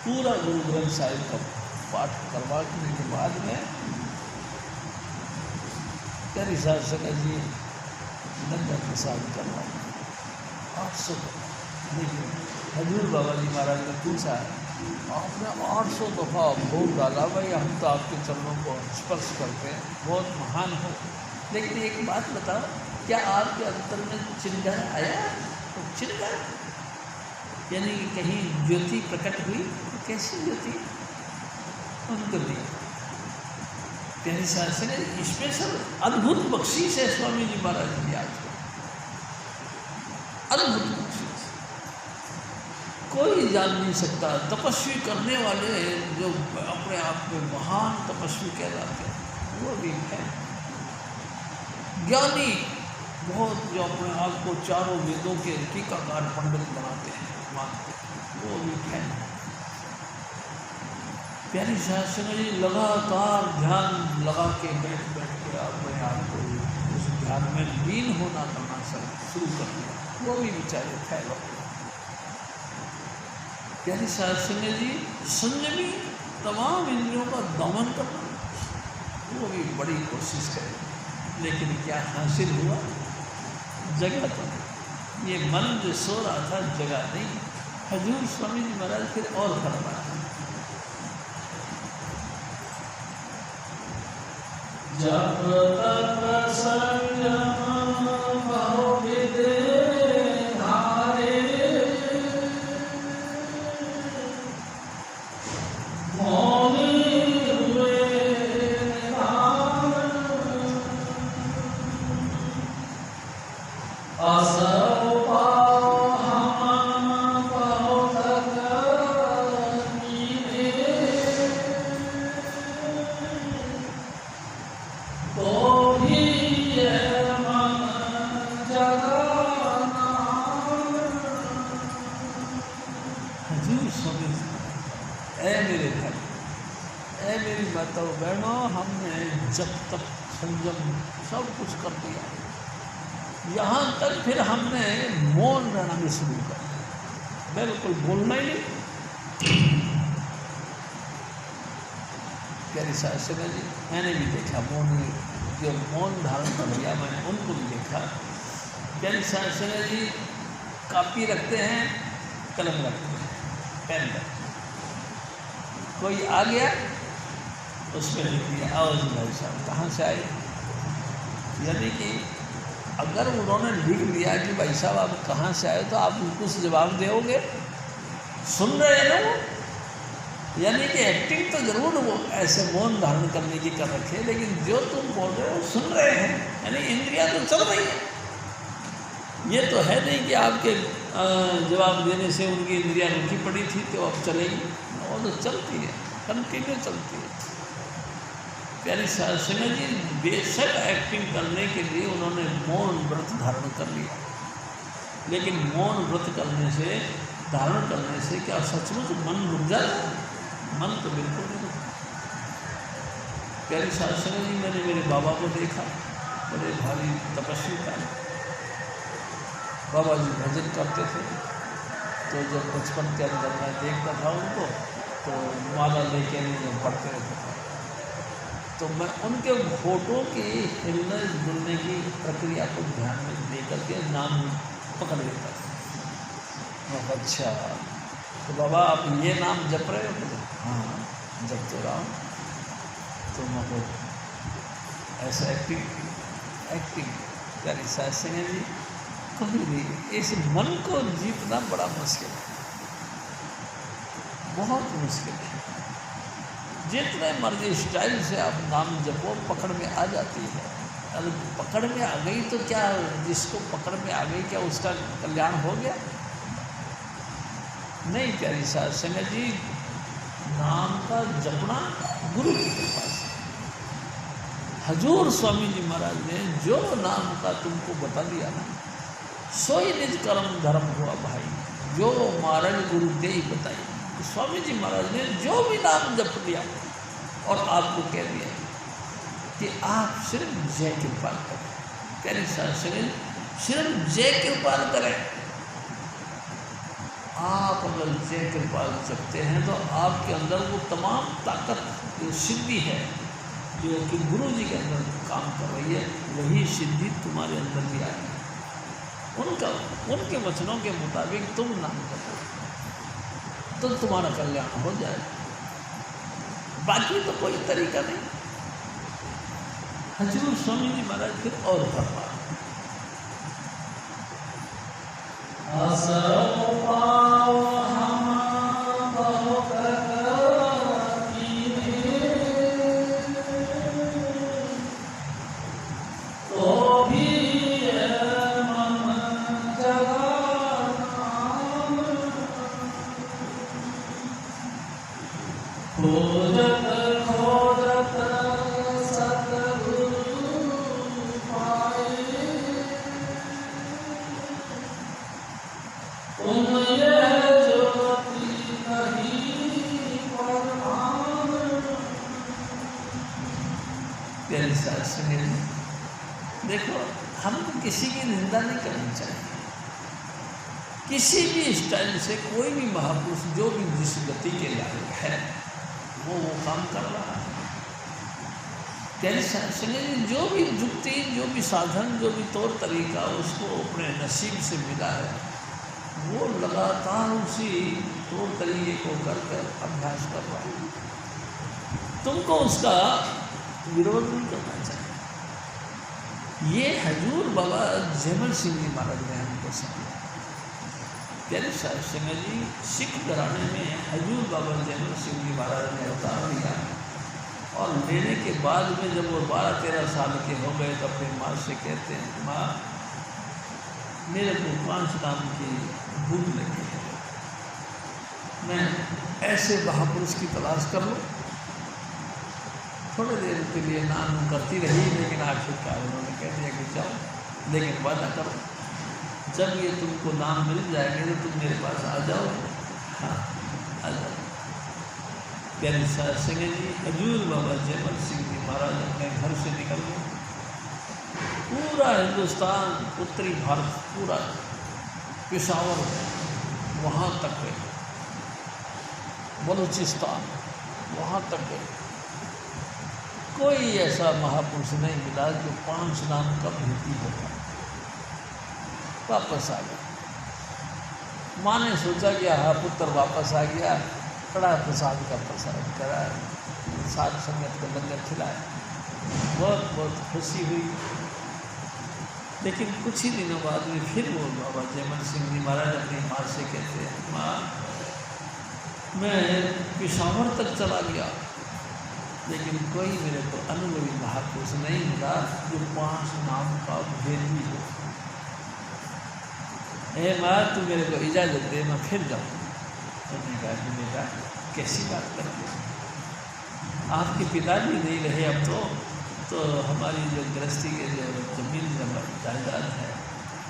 पूरा गुरु ग्रंथ साहिब का पाठ करवाने के बाद में प्यारी शास्त्री जी नंदा प्रसाद करवा 800 दफ़ा। लेकिन हजूर बाबा जी महाराज ने पूछा, आपने 800 दफ़ा भोग डाला, भाई हम तो आपके चरणों को स्पर्श करते हैं, बहुत महान हो, लेकिन एक बात बताओ, क्या आपके अंतर में चिंगार आया? तो चिंगार यानी कि कहीं ज्योति प्रकट हुई, तो कैसी ज्योति? उनको दी प्यारी शास्त्री ने स्पेशल अद्भुत बख्शीश है स्वामी जी महाराज की आज को, अद्भुत बख्शीश कोई जान नहीं सकता। तपस्वी करने वाले जो अपने आप में महान तपस्वी कहलाते हैं वो भी है, ज्ञानी बहुत जो अपने आप को चारों वेदों के टीकाकार पंडित बनाते हैं, मानते हैं, वो भी है। प्यारी शास्त्री जी लगातार ध्यान लगा के बैठ के अपने आप को उस ध्यान में लीन होना करना शुरू कर दिया, वो भी बेचारे फैल हो गए। प्यारी शास्त्री जी संयमी तमाम इंद्रियों का दमन करना, वो भी बड़ी कोशिश करें, लेकिन क्या हासिल हुआ? जगह तो ये मन जो सो रहा था जगह नहीं। हजूर स्वामी जी महाराज फिर और फरमाया, जप तप संयम बहु विधि धारे, मौनी हुए निधान, असौ पाओ हम बहुत कीने, तो भी यह मन जगाना। हजूर स्वामी जी, ऐ मेरे भाई, ऐ मेरी माताओं बहनों, हमने जब तक संयम सब कुछ कर दिया, यहाँ तक फिर हमने मौन रहना भी शुरू कर दिया, बिल्कुल बोलना ही नहीं। प्यारी शास्त्री जी, मैंने भी देखा मौन, जो मौन धारण कर लिया मैंने उनको भी देखा। प्यारी शास्त्री जी कापी रखते हैं, कलम रखते हैं, पेन रखते हैं, कोई आ गया उसमें लिख दिया, आओ जी भाई साहब कहाँ से आए। यानी कि अगर उन्होंने लिख दिया कि भाई साहब आप कहाँ से आए, तो आप उनको जवाब दोगे, सुन रहे हैं ना वो। यानी कि एक्टिंग तो जरूर वो ऐसे मौन धारण करने की कर रखे, लेकिन जो तुम बोल रहे हो सुन रहे हैं, यानी इंद्रियां तो चल रही है। ये तो है नहीं कि आपके जवाब देने से उनकी इंद्रियां रुकी पड़ी थी तो अब चलेगी, वो तो चलती है, कंटिन्यू चलती है। प्यारी शास्त्री जी बेशक एक्टिंग करने के लिए उन्होंने मौन व्रत धारण कर लिया, लेकिन मौन व्रत करने से, धारण करने से क्या सचमुच मन रुक जाता? मन तो बिल्कुल नहीं रुकता। प्यारी शास्त्री जी, मैंने मेरे बाबा को देखा, बड़े भारी तपस्वी था, बाबा जी भजन करते थे। तो जब बचपन के अंदर मैं देखता था उनको, तो माला लेके जब पढ़ते रहते थे, तो मैं उनके फोटो की हिलने जुलने की प्रक्रिया को ध्यान में लेकर के नाम पकड़ लेता था। अच्छा, तो बाबा आप ये नाम जप रहे हो? तो हाँ जप तो रहा हूँ। तो मतलब ऐसा एक्टिंग प्यारी शास्त्री जी कभी नहीं। इस मन को जीतना बड़ा मुश्किल है, बहुत मुश्किल है। जितने मर्जी स्टाइल से आप नाम जपो, पकड़ में आ जाती है। अगर पकड़ में आ गई तो क्या, जिसको पकड़ में आ गई क्या उसका कल्याण हो गया? नहीं प्यारी शास्त्री जी, नाम का जपना गुरु की कृपा से। हजूर स्वामी जी महाराज ने जो नाम का तुमको बता दिया ना, सोई निज कर्म धर्म हुआ भाई, जो महाराज गुरु दे ही बताई। स्वामी जी महाराज ने जो भी नाम जप दिया और आपको कह दिया कि आप सिर्फ जय कृपाल करें। प्यारी शास्त्री सिर्फ जय कृपाल करें। आप अगर जय कृपाल जपते हैं तो आपके अंदर वो तमाम ताकत, जो सिद्धि है, जो कि गुरु जी के अंदर काम कर रही है, वही सिद्धि तुम्हारे अंदर भी आएगी। उनके वचनों के मुताबिक तुम नाम करो तो तुम्हारा कल्याण हो जाएगा, बाकी तो कोई तरीका नहीं। हजूर स्वामी जी महाराज फिर और फरमा, देखो हमको किसी की निंदा नहीं करनी चाहिए। किसी भी स्टाइल से कोई भी महापुरुष जो भी जिस गति के लायक है वो काम कर रहा है। जो भी जुक्ति, जो भी साधन, जो भी तौर तरीका उसको अपने नसीब से मिला है, वो लगातार उसी तौर तरीके को कर अभ्यास कर रहा है। तुमको उसका विरोध नहीं करना चाहिए। ये हजूर बाबा जैमल सिंह जी महाराज ने हमको सिखाया। प्यारे साहब सिंह जी सिख घराने में हजूर बाबा जैमल सिंह जी महाराज ने अवतार लिया, और लेने के बाद में जब वो 12-13 साल के हो गए तो अपनी माँ से कहते हैं, माँ मेरे को 5 नाम की भूख लगी है, मैं ऐसे महापुरुष की तलाश कर लूँ। थोड़ी देर के लिए नाम करती रही, लेकिन आखिरकार उन्होंने कह दिया कि जाओ, लेकिन वादा करो जब ये तुमको नाम मिल जाएंगे तो तुम मेरे पास आ जाओ। हाँ, आ जाओ। प्यारे साहब सिंह जी हजूर बाबा जैमल सिंह जी महाराज अपने घर से निकल गए। पूरा हिंदुस्तान, उत्तरी भारत, पूरा पेशावर वहाँ तक गए, बलूचिस्तान वहाँ तक गए। कोई ऐसा महापुरुष नहीं मिला जो 5 नाम का भेदी होता। वापस आ गया। माँ ने सोचा कि हाँ पुत्र वापस आ गया, कड़ा प्रसाद का प्रसाद करा, साथ संगत को लंगर खिलाया, बहुत बहुत खुशी हुई। लेकिन कुछ ही दिनों बाद में फिर वो बाबा जैमल सिंह जी महाराज अपनी माँ से कहते हैं, माँ मैं पेशावर तक चला गया, लेकिन कोई मेरे को अनुभवी महापुरुष नहीं मिला जो 5 नाम का भेदी हो। माँ तू मेरे को इजाज़त दे, मैं फिर जाऊँ। उन्होंने कहा कि बेटा कैसी बात करते हैं, आपके पिताजी नहीं रहे अब तो हमारी जो गृहस्थी के जो जमीन जायदाद है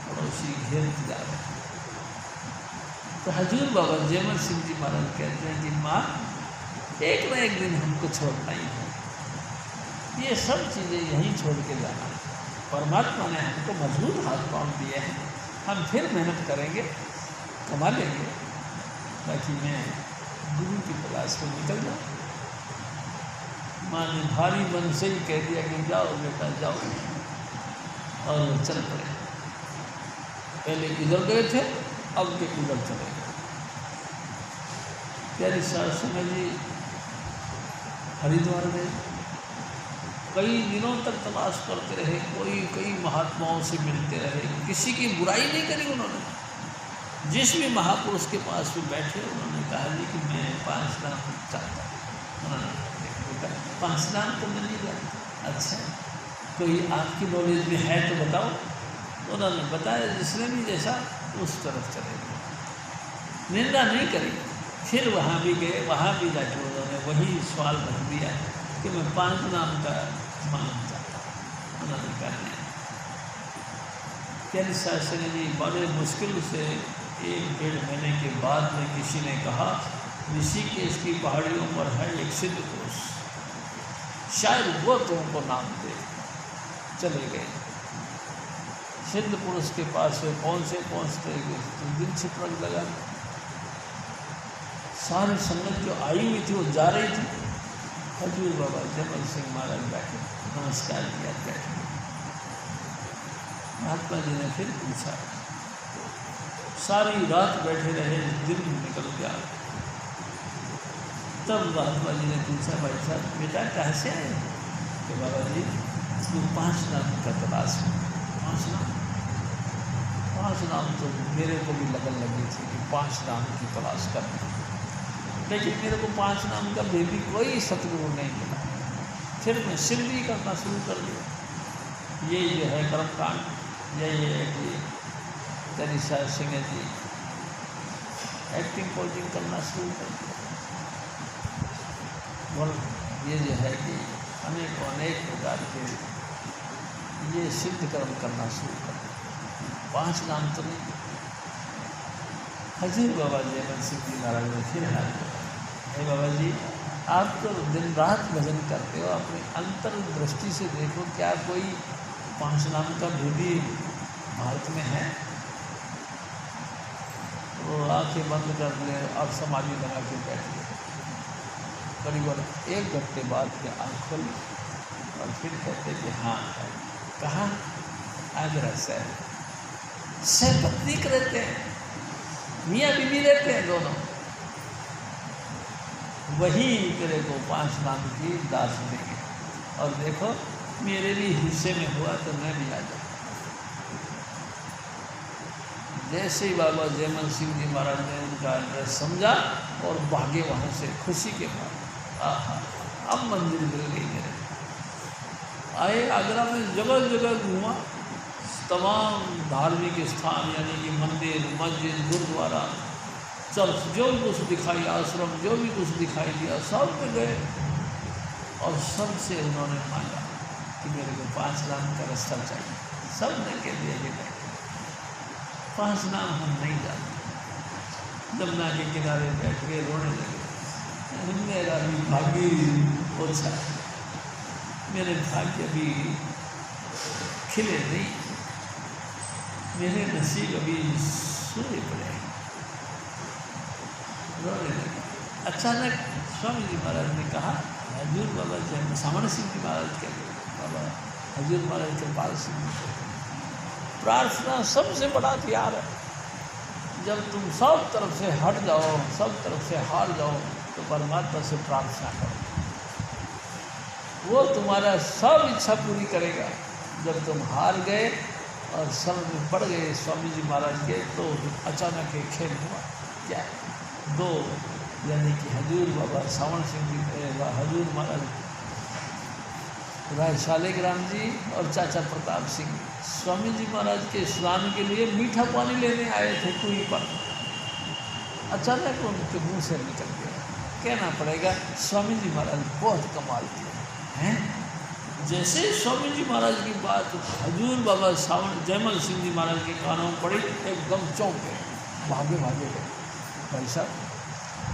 पड़ोसी घेरते जा रहे हैं। तो हजूर बाबा जैमल सिंह जी महाराज कहते हैं कि माँ एक न एक दिन हमको छोड़ना ही है, ये सब चीज़ें यहीं छोड़ के जाना। परमात्मा ने हमको मजबूत हाथ पाँव दिए हैं, हम फिर मेहनत करेंगे, कमा लेंगे, ताकि मैं गुरु की तलाश में निकल जाऊँ। माँ ने भारी मन से ही कह दिया कि जाओ बेटा जाओ, और वो चल पड़े। पहले इधर गए थे, अब के उधर चले गए। प्यारी सास जी हरिद्वार में कई दिनों तक तलाश करते रहे, कई महात्माओं से मिलते रहे, किसी की बुराई नहीं करी उन्होंने। जिस भी महापुरुष के पास भी बैठे उन्होंने कहा जी कि मैं 5 नाम चाहता हूँ। उन्होंने 5 नाम तो मिल नहीं जाता। अच्छा, कोई आपकी नॉलेज में है तो बताओ। उन्होंने बताया, जिसने भी जैसा उस तरफ चले गए, निंदा नहीं करी। फिर वहाँ भी गए, वहाँ भी जाके उन्होंने वही सवाल रख दिया कि मैं 5 नाम का मालूम चाहता हूँ। उन्होंने कहा नहीं। प्यारे शासन जी बड़े मुश्किल से 1-1.5 महीने के बाद में किसी ने कहा, ऋषिकेश की पहाड़ियों पर है एक सिद्ध पुरुष, शायद वो तुमको नाम दे। चले गए सिद्ध पुरुष के पास से पहुँचते तो दिन छिपक लगा। सारी संगत जो आई हुई थी वो जा रही थी। हजूर बाबा जैमल सिंह महाराज बैठे, नमस्कार किया, बैठे। महात्मा जी ने फिर पूछा, सारी रात बैठे रहे, दिन निकल गया। तब महात्मा जी ने पूछा, भाई साहब बेटा कहाँ से आए? तो बाबा जी तुम 5 नाम का तलाश में। 5 नाम तो मेरे को भी लगन लगी थी कि 5 नाम की तलाश करनी, लेकिन मेरे को 5 नाम का बेबी कोई सतगुरु नहीं मिला। फिर मैं सिद्धि करना शुरू कर दिया। ये जो है कर्मकांड, यही है कि तनिषा सिंह जी एक्टिंग कोचिंग करना शुरू कर दिया। और ये जो है कि अनेक प्रकार के ये सिद्ध कर्म करना शुरू कर दिया। 5 नाम तो नहीं। हजूर बाबा जैमल सिंह जी महाराज ने फिर हाथ है, बाबा जी आप तो दिन रात भजन करते हो, अपनी अंतर दृष्टि से देखो, क्या कोई 5 नाम का भेदी भारत में है? वो आँखें बंद कर ले और समाधि लगा के बैठ गए। करीबन 1 घंटे बाद के आँख खोली और फिर कहते कि हाँ है। कहाँ? आगरा से पत्नी रहते हैं, मियाँ बीवी रहते हैं दोनों। वही तेरे को 5 नाम की दास देंगे। और देखो मेरे भी हिस्से में हुआ तो मैं भी आ जाऊँ। जैसे ही बाबा जयमल सिंह जी महाराज ने उनका एड्रेस समझा और भागे वहाँ से खुशी के बाद। आहा, अब मंदिर मिल गई मेरे। आए आगरा में जगह जगह घूमा, तमाम धार्मिक स्थान यानी कि मंदिर, मस्जिद, गुरुद्वारा, चर्च, जो भी कुछ दिखाई, आश्रम जो भी कुछ दिखाई दिया, सब में गए और सबसे उन्होंने मांगा कि मेरे को 5 नाम का रास्ता चाहिए। सब ने कह दिया कि नहीं, 5 नाम हम नहीं जानते। जमुना के किनारे बैठ के रोने लगे, मेरा भी भाग्य ओछा, मेरे भाग्य भी खिले नहीं, मेरे नसीब अभी सोए पड़े। रोने लगे। अचानक स्वामी जी महाराज ने कहा, हजूर बाबा जय सामण सिंह जी महाराज के बाबा हजूर महाराज कृपाल सिंह जी, प्रार्थना सबसे बड़ा हथियार है। जब तुम सब तरफ से हट जाओ, सब तरफ से हार जाओ, तो परमात्मा से प्रार्थना करो, वो तुम्हारा सब इच्छा पूरी करेगा। जब तुम हार गए और सब में पड़ गए स्वामी जी महाराज के, तो अचानक एक खेल हुआ। क्या? 2 यानी कि हजूर बाबा सावण सिंह जी, हजूर महाराज राय शालिग्राम जी और चाचा प्रताप सिंह स्वामी जी महाराज के स्नान के लिए मीठा पानी लेने आए थे कुएं पर। अचानक उनके मुंह से निकल गया। कहना पड़ेगा स्वामी जी महाराज बहुत कमाल किए हैं। जैसे स्वामी जी महाराज की बात हजूर बाबा सावण जयमल सिंह जी महाराज के कानों में पड़ी, एकदम चौंक गए, भागे भागे गए। भाई साहब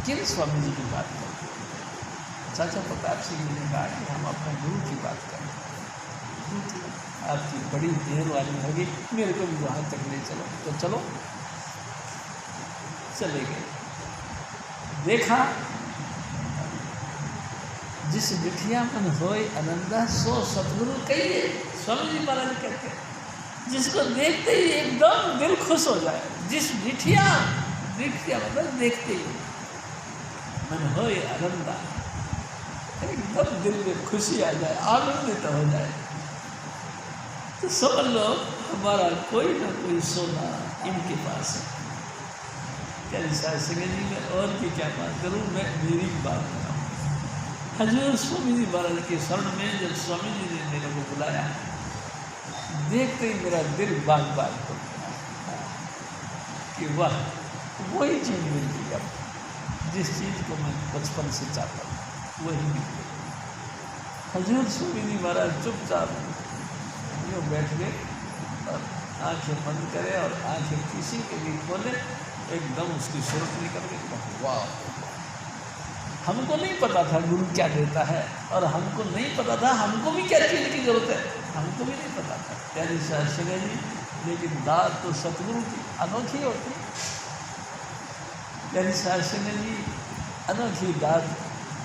किन स्वामी जी की बात करें? चाचा प्रताप सिंह जी ने कहा कि हम अपने गुरु की बात करें। आपकी बड़ी देर वाली होगी, मेरे को भी वहाँ तक ले चलो। तो चलो, चले गए। देखा, जिस डिठिया मन होय आनंदा सो सतगुरु कहिए, स्वामी जी महाराज कहते हैं। जिसको देखते ही एकदम दिल खुश हो जाए, जिस डिठिया मतलब देखते ही मन होय आनंदा, एकदम दिल में खुशी आ जाए, आनंदित हो जाए, तो समझ लो हमारा कोई ना कोई सोना इनके पास है। क्या सिंह जी में और की क्या बात करूँ, मैं मेरी बात बताऊँ। हजूर स्वामी जी महाराज के शरण में जब स्वामी जी ने मेरे को बुलाया, देखते ही मेरा दिल बाग बाग हो गया कि वाह, वही चीज़ मिल गई। अब जिस चीज़ को मैं बचपन से चाहता हूँ वही मिल गई। हजूर स्वामी जी महाराज चुपचाप यूँ बैठ गए और आँखें बंद करे और आँखें किसी के भी खोले, एकदम उसकी सूरत निकल गई। वाह, हमको नहीं पता था गुरु क्या देता है, और हमको नहीं पता था हमको भी क्या चीज़ की जरूरत है, हमको भी नहीं पता था। प्यारी शास्त्री जी, लेकिन दात तो सतगुरु की अनोखी होती। प्यारी शास्त्री जी अनोखी दात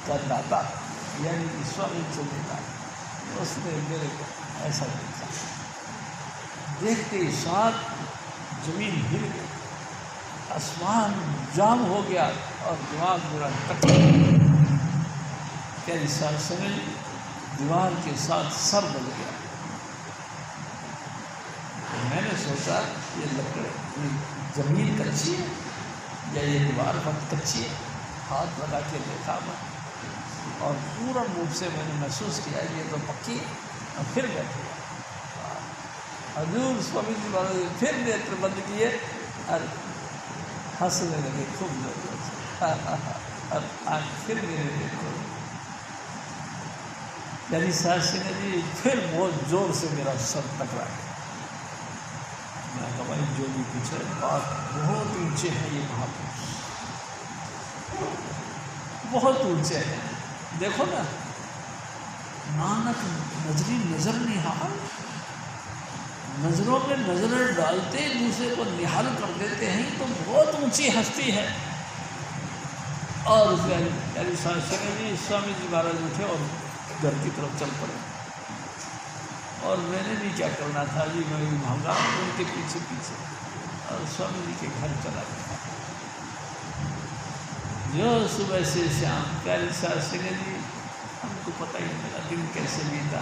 का दाता, यानी कि स्वामी चंद्रदा, उसने मेरे को ऐसा देखा। देखते ही साथ जमीन हिल गई, आसमान जाम हो गया और दिमाग मेरा कट गया। प्यारी शास्त्री जी, दीवार के साथ सर बज गया। मैंने सोचा ये लकड़ी जमीन कच्ची है या ये दीवार बहुत कच्ची है। हाथ लगा के देखा मैं, और पूरा रूप से मैंने महसूस किया ये तो पक्की है। और फिर बैठ गया। हजूर स्वामी जी महाराज फिर नेत्र बंद किए और हंसने लगे खूब जोर से, और आँख फिर मेरे देखो। यानी शास्त्री जी फिर बहुत जोर से मेरा सर टकरा गया। मैं कहा भाई जो भी कुछ है, बात बहुत ऊंचे हैं ये महापुरुष, बहुत ऊंचे हैं। देखो ना, नानक नजरी नजर निहाल, नजरों में नजरें डालते दूसरे को निहाल कर देते हैं, तो बहुत ऊंची हस्ती है। और प्यारी शास्त्री जी स्वामी जी महाराज उठे और घर की तरफ चल पड़े। और मैंने भी क्या करना था जी, मैं भी भागा उनके पीछे पीछे और स्वामी जी के घर चला गया। जो सुबह से शाम, प्यारी शास्त्री जी हमको पता ही नहीं मेरा दिन कैसे बीता।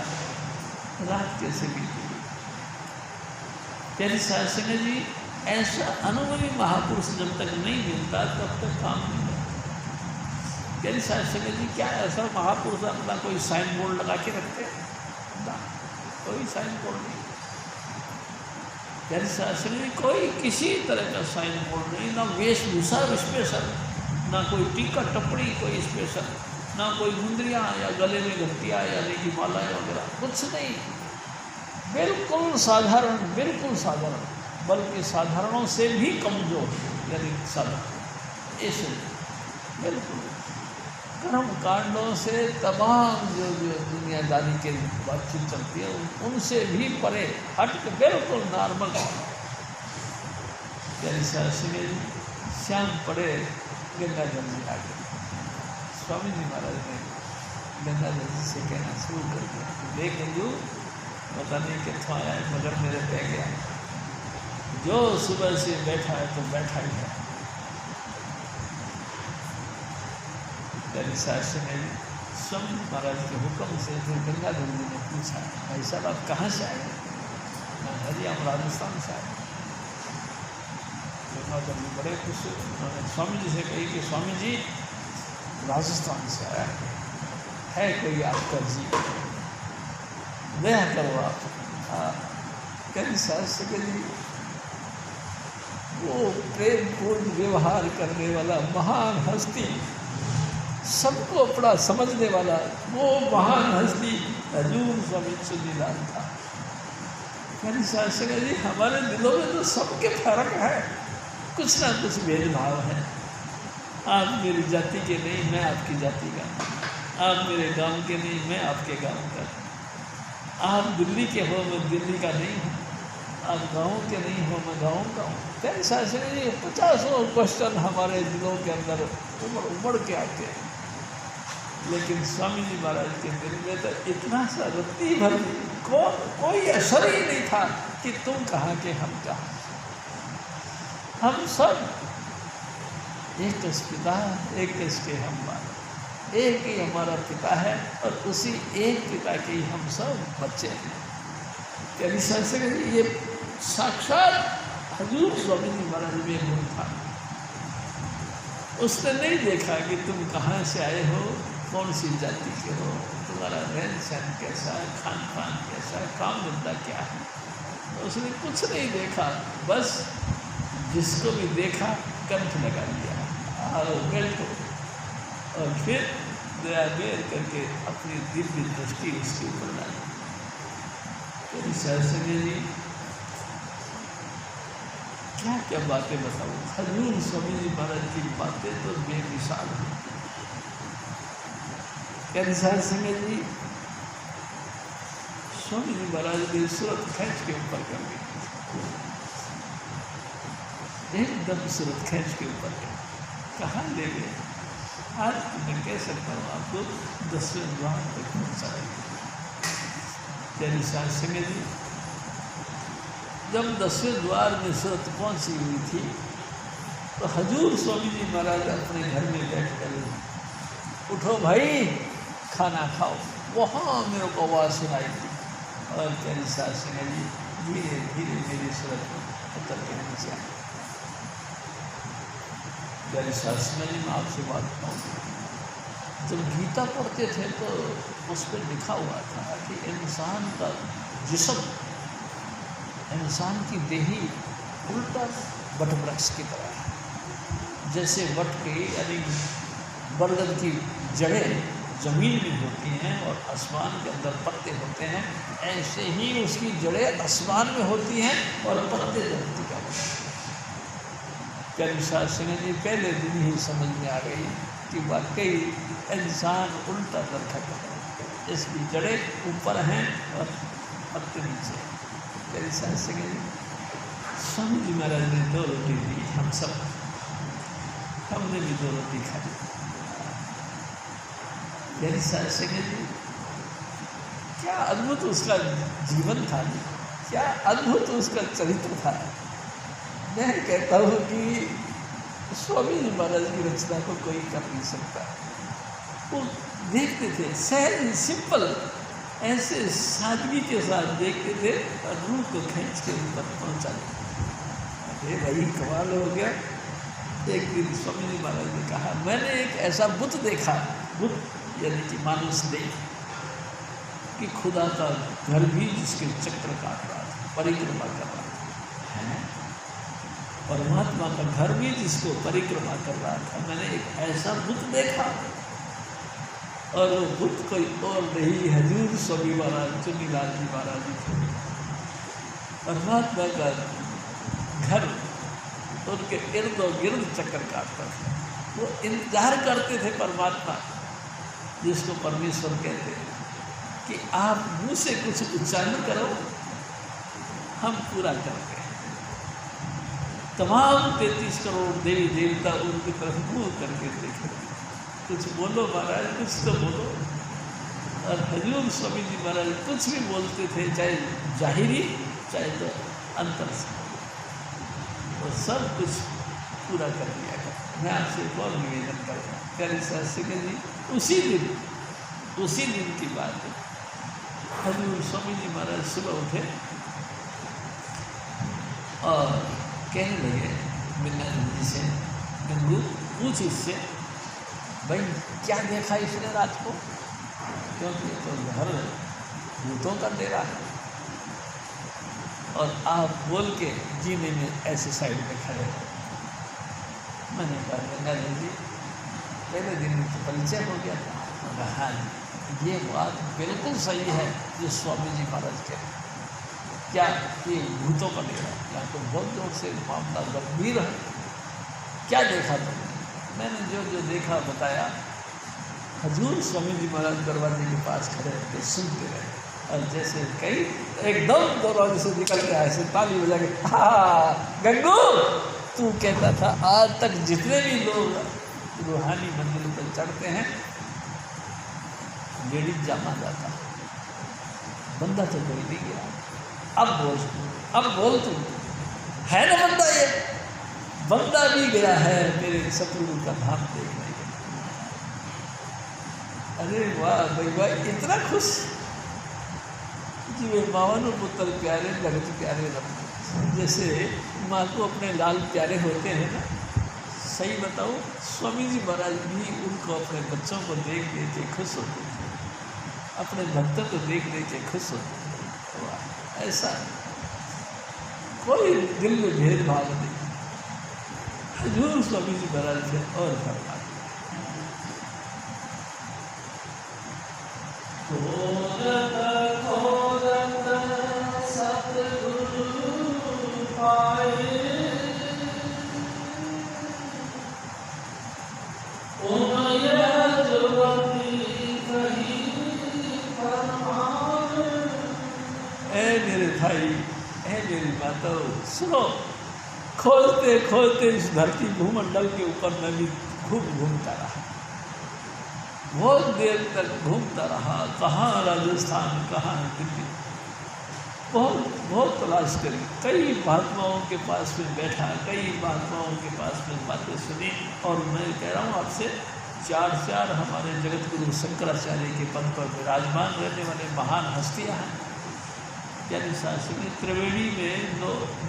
रात कैसे बीतेगी। प्यारी साध संगत जी, ऐसा अनुभवी महापुरुष जब तक नहीं मिलता तब तक काम नहीं करता। प्यारी साध संगत जी, क्या ऐसा महापुरुष अपना कोई साइन बोर्ड लगा के रखते ना, कोई साइन बोर्ड नहीं। प्यारी साध संगत जी, कोई किसी तरह का साइन बोर्ड नहीं, ना वेशभूषा स्पेशल, ना कोई टीका टपड़ी कोई स्पेशल, ना कोई मुंदरियाँ या गले में घंटियाँ यानी कि मालाएँ वगैरह, कुछ नहीं। बिल्कुल साधारण, बिल्कुल साधारण, बल्कि साधारणों से भी कमजोर, यानी साधारण, ऐसे बिल्कुल कर्म कांडों से तमाम जो दुनियादारी के बातचीत चलती है उनसे भी परे हट के बिल्कुल नॉर्मल। प्यारी साध संगत जी, शाम पड़े गंगा जल जी आ गए। स्वामी जी महाराज ने गंगा जल जी से कहना शुरू कर दिया, देख गंजू, पता नहीं कितना आया है मगर मेरे पे गया, जो सुबह से बैठा है तो बैठा ही है। प्यारी साध संगत जी, स्वामी जी महाराज के हुक्म से फिर गंगा जल जी ने पूछा, भाई साहब आप कहाँ से आए? मैं हम राजस्थान से आए। जब बड़े खुश, उन्होंने स्वामी जी से कही कि स्वामी जी राजस्थान से आया है कोई आपका जी, दया करो आप। प्यारी साध संगत जी, वो प्रेम पूर्ण व्यवहार करने वाला महान हस्ती, सबको अपना समझने वाला वो महान हस्ती हजूर स्वामी चुन्नीलाल था। प्यारी साध संगत जी, हमारे दिलों में तो सबके फर्क है, कुछ ना कुछ भेदभाव है। आप मेरी जाति के नहीं, मैं आपकी जाति का, आप मेरे गांव के नहीं, मैं आपके गांव का, आप दिल्ली के हो, मैं दिल्ली का नहीं हूँ, आप गाँव के नहीं हो, मैं गाँव का हूँ। प्यारी साध संगत जी, 50 क्वेश्चन हमारे दिलों के अंदर उमड़ के आते हैं, लेकिन स्वामी जी महाराज के दिल में तो इतना सा रत्ती भर कोई असर ही नहीं था कि तुम कहाँ के हम कहाँ। हम सब एक पिता, एक के हम बाल, एक ही हमारा पिता है और उसी एक पिता के ही हम सब बच्चे हैं। प्यारी साध संगत जी, ये साक्षात हजूर स्वामी जी महाराज में गुण था। उसने नहीं देखा कि तुम कहाँ से आए हो, कौन सी जाति के हो, तुम्हारा रहन सहन कैसा है, खान पान कैसा है, काम धंधा क्या है, उसने कुछ नहीं देखा। बस जिसको भी देखा कंठ लगा लिया, आओ बैठो, और फिर दया बेर करके अपनी दिव्य दृष्टि उसके ऊपर डाली। प्यारी साध संगत जी, क्या क्या बातें बताऊँ, हजूर स्वामी जी महाराज की बातें तो बेमिसाल हैं। प्यारी साध संगत जी, स्वामी जी महाराज ने सूरत खींच के ऊपर कर दी, एकदम सूरत खींच के ऊपर कहाँ ले गए। आज मैं कह सकता हूँ आपको 10वें द्वार तक पहुँचा देंगे। प्यारी साध संगत जी, जब 10वें द्वार में सूरत पहुँची हुई थी तो हजूर स्वामी जी महाराज अपने घर में बैठ कर, उठो भाई खाना खाओ, वहाँ मेरे को आवाज़ सुनाई थी। और प्यारी साध संगत जी धीरे धीरे मेरी सूरत उतर के नीचे आई। प्यारी साध संगत जी, मैं आपसे बात कहूँ, जब गीता पढ़ते थे तो उस पर लिखा हुआ था कि इंसान का जिस्म, इंसान की देही उल्टा वटवृक्ष की तरह है। जैसे वट की यानी बरगद की जड़ें ज़मीन में होती हैं और आसमान के अंदर पत्ते होते हैं, ऐसे ही उसकी जड़ें आसमान में होती हैं और पत्ते धरती का। प्यारी साध संगत जी, पहले दिन ही समझ में आ गई कि वाकई इंसान उल्टा दरखत है, इसकी जड़ें ऊपर हैं और पत्ते नीचे। प्यारी साध संगत जी, स्वामी जी महाराज ने 2 रोटी दी, हम सब, हमने भी 2 रोटी खाई। प्यारी साध संगत जी, क्या अद्भुत उसका जीवन था, क्या अद्भुत उसका चरित्र था। मैं कहता हूँ कि स्वामी जी महाराज की रचना को कोई कर नहीं सकता। वो देखते थे सहज सिंपल, ऐसे सादगी के साथ देखते थे और रूह को खींच के ऊपर पहुँचा दिया। अरे भाई कमाल हो गया। एक दिन स्वामी जी महाराज ने कहा, मैंने एक ऐसा बुत देखा, बुत यानी कि मानुष देख, कि खुदा का घर भी जिसके चक्र काट रहा था, परिक्रमा कर रहा था, है परमात्मा का घर भी जिसको परिक्रमा कर रहा था। मैंने एक ऐसा बुत देखा, और वो बुत कोई और नहीं, हजूर स्वामी महाराज चुनीलाल जी महाराज जी थे। परमात्मा का घर उनके इर्द गिर्द चक्कर काटता था। वो इंतजार करते थे परमात्मा, जिसको परमेश्वर कहते हैं, कि आप मुँह से कुछ उच्चारण करो, हम पूरा करते हैं। तमाम 33 करोड़ देवी देवता उनकी तरफ मुँह करके देखे, कुछ बोलो महाराज, कुछ तो बोलो। और हजूर स्वामी जी महाराज कुछ भी बोलते थे, चाहे जाहिरी चाहे तो अंतर से, वो सब कुछ पूरा कर दिया गया। मैं आपसे एक और निवेदन करता हूँ, प्यारे शास्त्री जी, उसी दिन की बात है। हजूर स्वामी जी महाराज सुबह उठे और कहने लगे बिन्ना जी से, गंगू पूछ इससे, भाई क्या देखा इसने रात को, क्योंकि ये तो घर भूतों का डेरा है। और आप बोल के जीने में ऐसे साइड में खड़े हो। मैंने कहा गंगाधर जी, पहले दिन में तो परिचय हो गया था। हाँ, ये बात बिल्कुल सही है जो स्वामी जी महाराज के, क्या ये भूतों का डेरा, यहाँ तो बहुत जोर से मामला गंभीर है। क्या देखा तुमने? मैंने जो जो देखा बताया। हजूर स्वामी जी महाराज दरवाजे के पास खड़े होकर सुनते रहे, और जैसे कई एकदम दरवाजे से निकल के आए, ऐसे ताली बजा के, हाँ गंगू, तू कहता था आज तक जितने भी लोग रूहानी मंदिर पर चढ़ते हैं लेडीज जामा जाता, बंदा तो कोई नहीं गया। अब बोल तू, है ना बंदा? ये बंदा भी गया है मेरे सतगुरु का धाम देखने के। अरे वाह भाई वाह, इतना खुश कि वे मावन पुत्र प्यारे भगत प्यारे रब, जैसे माँ को अपने लाल प्यारे होते हैं ना। सही बताऊँ, स्वामी जी महाराज भी उनको अपने बच्चों को देख देख के खुश होते थे, अपने भक्तों को देख देख के खुश होते थे। ऐसा कोई दिल में भेदभाव नहीं। हजूर स्वामी जी महाराज थे और फरमा मेरे भाई, मेरी माताओं, सुनो, खोलते खोलते इस धरती भूमंडल के ऊपर मैं भी खूब घूमता रहा, बहुत देर तक घूमता रहा। कहाँ राजस्थान, कहाँ दिल्ली, बहुत तलाश करी। कई महात्माओं के पास में बैठा, कई महात्माओं के पास में बातें सुनी। और मैं कह रहा हूँ आपसे, चार हमारे जगत गुरु शंकराचार्य के पद पर विराजमान रहने वाले महान हस्तियाँ हैं। यानी शास्त्री ने त्रिवेणी में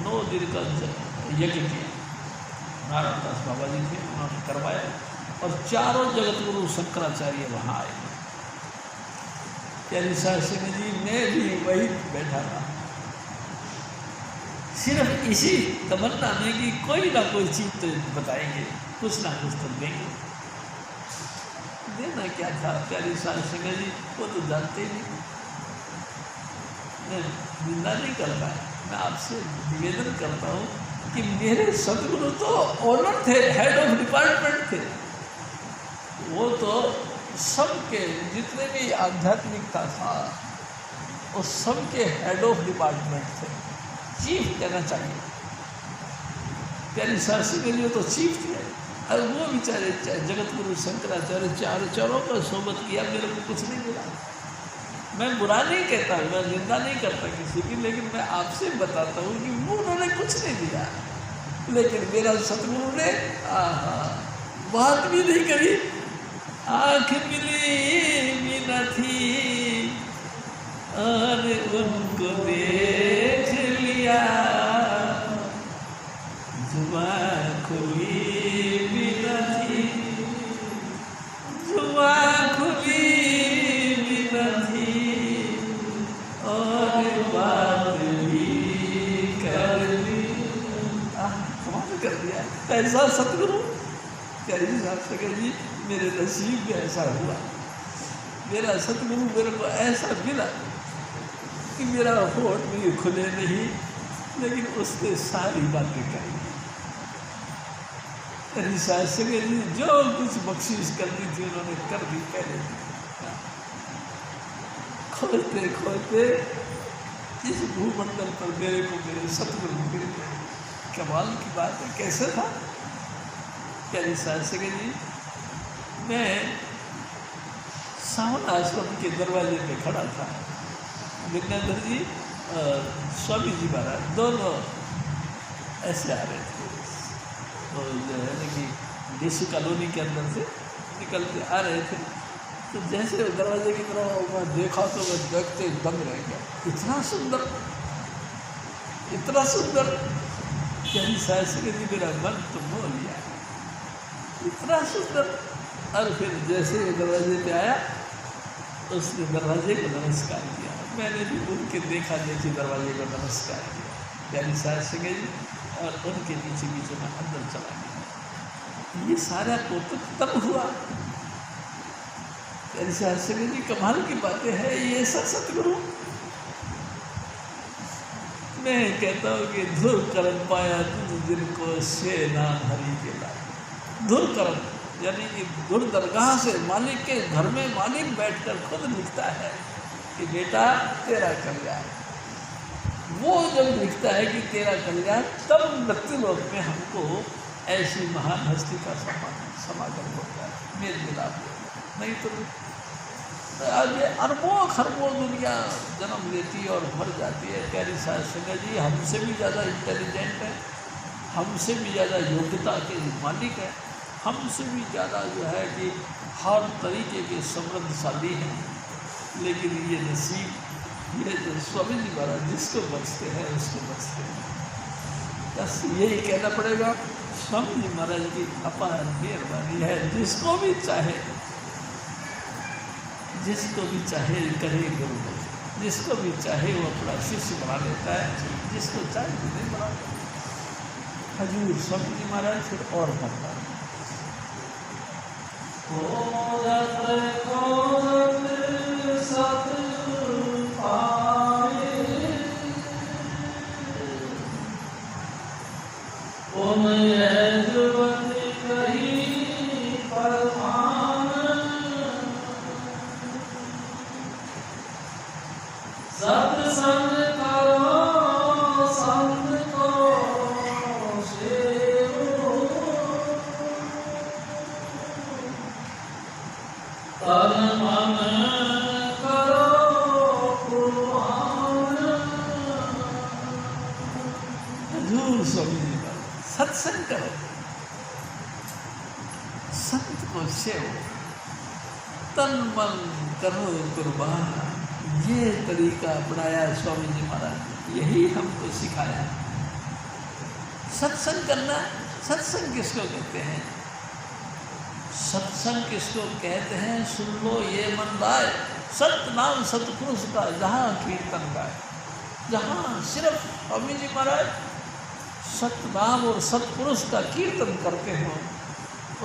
9 दिन का यज्ञ किया। नारायण दास बाबा जी थे, उन्होंने करवाया, और चारों जगत गुरु शंकराचार्य वहाँ आए। यानी शास्त्री जी, मैं भी वही बैठा था, सिर्फ इसी तमन्ना में कि कोई ना कोई चीज़ तो बताएंगे, कुछ ना कुछ तो देंगे। देना क्या था प्यारी शास्त्री जी, वो तो जानते ही नहीं। मैं निंदा नहीं करता, मैं आपसे निवेदन करता हूँ कि मेरे सदगुरु तो ऑनर थे, हेड ऑफ डिपार्टमेंट थे। वो तो सबके जितने भी आध्यात्मिकता था, वो सबके हेड ऑफ डिपार्टमेंट थे, चीफ कहना चाहिए। प्यारी शास्त्री के लिए तो चीफ थे। और वो बेचारे जगत गुरु शंकराचार्य चारों का सोबत किया, मेरे को कुछ नहीं मिला। मैं बुरा नहीं कहता, मैं निंदा नहीं करता किसी की, लेकिन मैं आपसे बताता हूँ कि वो उन्होंने कुछ नहीं दिया, लेकिन मेरा सतगुरु ने बात भी नहीं करी। आँख मिली भी न थी, और उनको देख लिया, जुबान खुली भी न थी, जुबान खुली भी न थी, और बात भी कर ली। कमाल कर दिया ऐसा सतगुरु। करीम साहब से कह जी मेरे नसीब में ऐसा हुआ, मेरा सतगुरु मेरे को ऐसा मिला कि मेरा होठ भी खुले नहीं, लेकिन उसने सारी बातें कही। करीम साहब से कह जी जो कुछ बख्शिश करनी थी उन्होंने कर दी पहले। खोलते खोलते इस भूमंडल पर मेरे को मेरे सतगुरु मिल गए। कमाल की बात है। कैसे था? करीम साहब से कह जी मैं सावन आश्रम के दरवाजे पे खड़ा था, विज्ञानंद जी स्वामी जी महाराज दोनों ऐसे आ रहे थे, और जो है ना कि देशी कॉलोनी के अंदर से निकल के आ रहे थे। तो जैसे दरवाजे की तरफ मैं देखा तो मैं देखते दंग रह गया। इतना सुंदर, इतना सुंदर। कहीं साहस जी मेरा मन तो मोह लिया, इतना सुंदर। और फिर जैसे दरवाजे पे आया उसने दरवाजे को नमस्कार किया, मैंने भी उनके देखा देखी दरवाजे को नमस्कार किया। प्यारी साहब सिंह जी और उनके पीछे पीछे मैं अंदर चला गया। ये सारा कौतुक तब हुआ। प्यारी साहब सिंह जी कमाल की बातें हैं। ये सतगुरु मैं कहता हूँ कि धुर करम पाया तुझ जिनको से नाम हरि के लाए। धुर करम यानी कि धुर दरगाह से मालिक के घर में मालिक बैठकर खुद लिखता है कि बेटा तेरा कल्याण। वो जब लिखता है कि तेरा कल्याण, तब मृत्युलोक में हमको ऐसी महान हस्ती का समागम होता है, मेल मिलाप होता है। नहीं तो आगे अरबों खरबों दुनिया जन्म लेती और मर जाती है। प्यारी साहब सिंह जी हमसे भी ज़्यादा इंटेलिजेंट है, हमसे भी ज़्यादा योग्यता के मालिक है, हमसे भी ज़्यादा जो है कि हर तरीके के समृद्धशाली हैं। लेकिन ये नसीब, ये जो स्वामी जी महाराज जिसको बख्शते हैं उसको बख्शते हैं। बस यही कहना पड़ेगा, स्वामी जी महाराज की अपार मेहरबानी है। जिसको भी चाहे करे गुरु, जिसको भी चाहे वो अपना शिष्य बना लेता है, जिसको चाहे वो नहीं बना लेता। हजूर स्वामी जी महाराज फिर और बनता है। सत्संग करो संत को सेवो, तन मन करो कुर्बान। हजूर स्वामी जी का सत्संग करो, संत को सेवो, तन मन करो कुर्बान। ये तरीका अपनाया स्वामी जी महाराज, यही हमको सिखाया। सत्संग करना, सत्संग किसको कहते हैं? सत्संग किसको कहते हैं? सुन लो ये मन लाए, सतनाम सतपुरुष का जहाँ कीर्तन गाए। जहाँ सिर्फ स्वामी जी महाराज सतनाम और सतपुरुष का कीर्तन करते हो,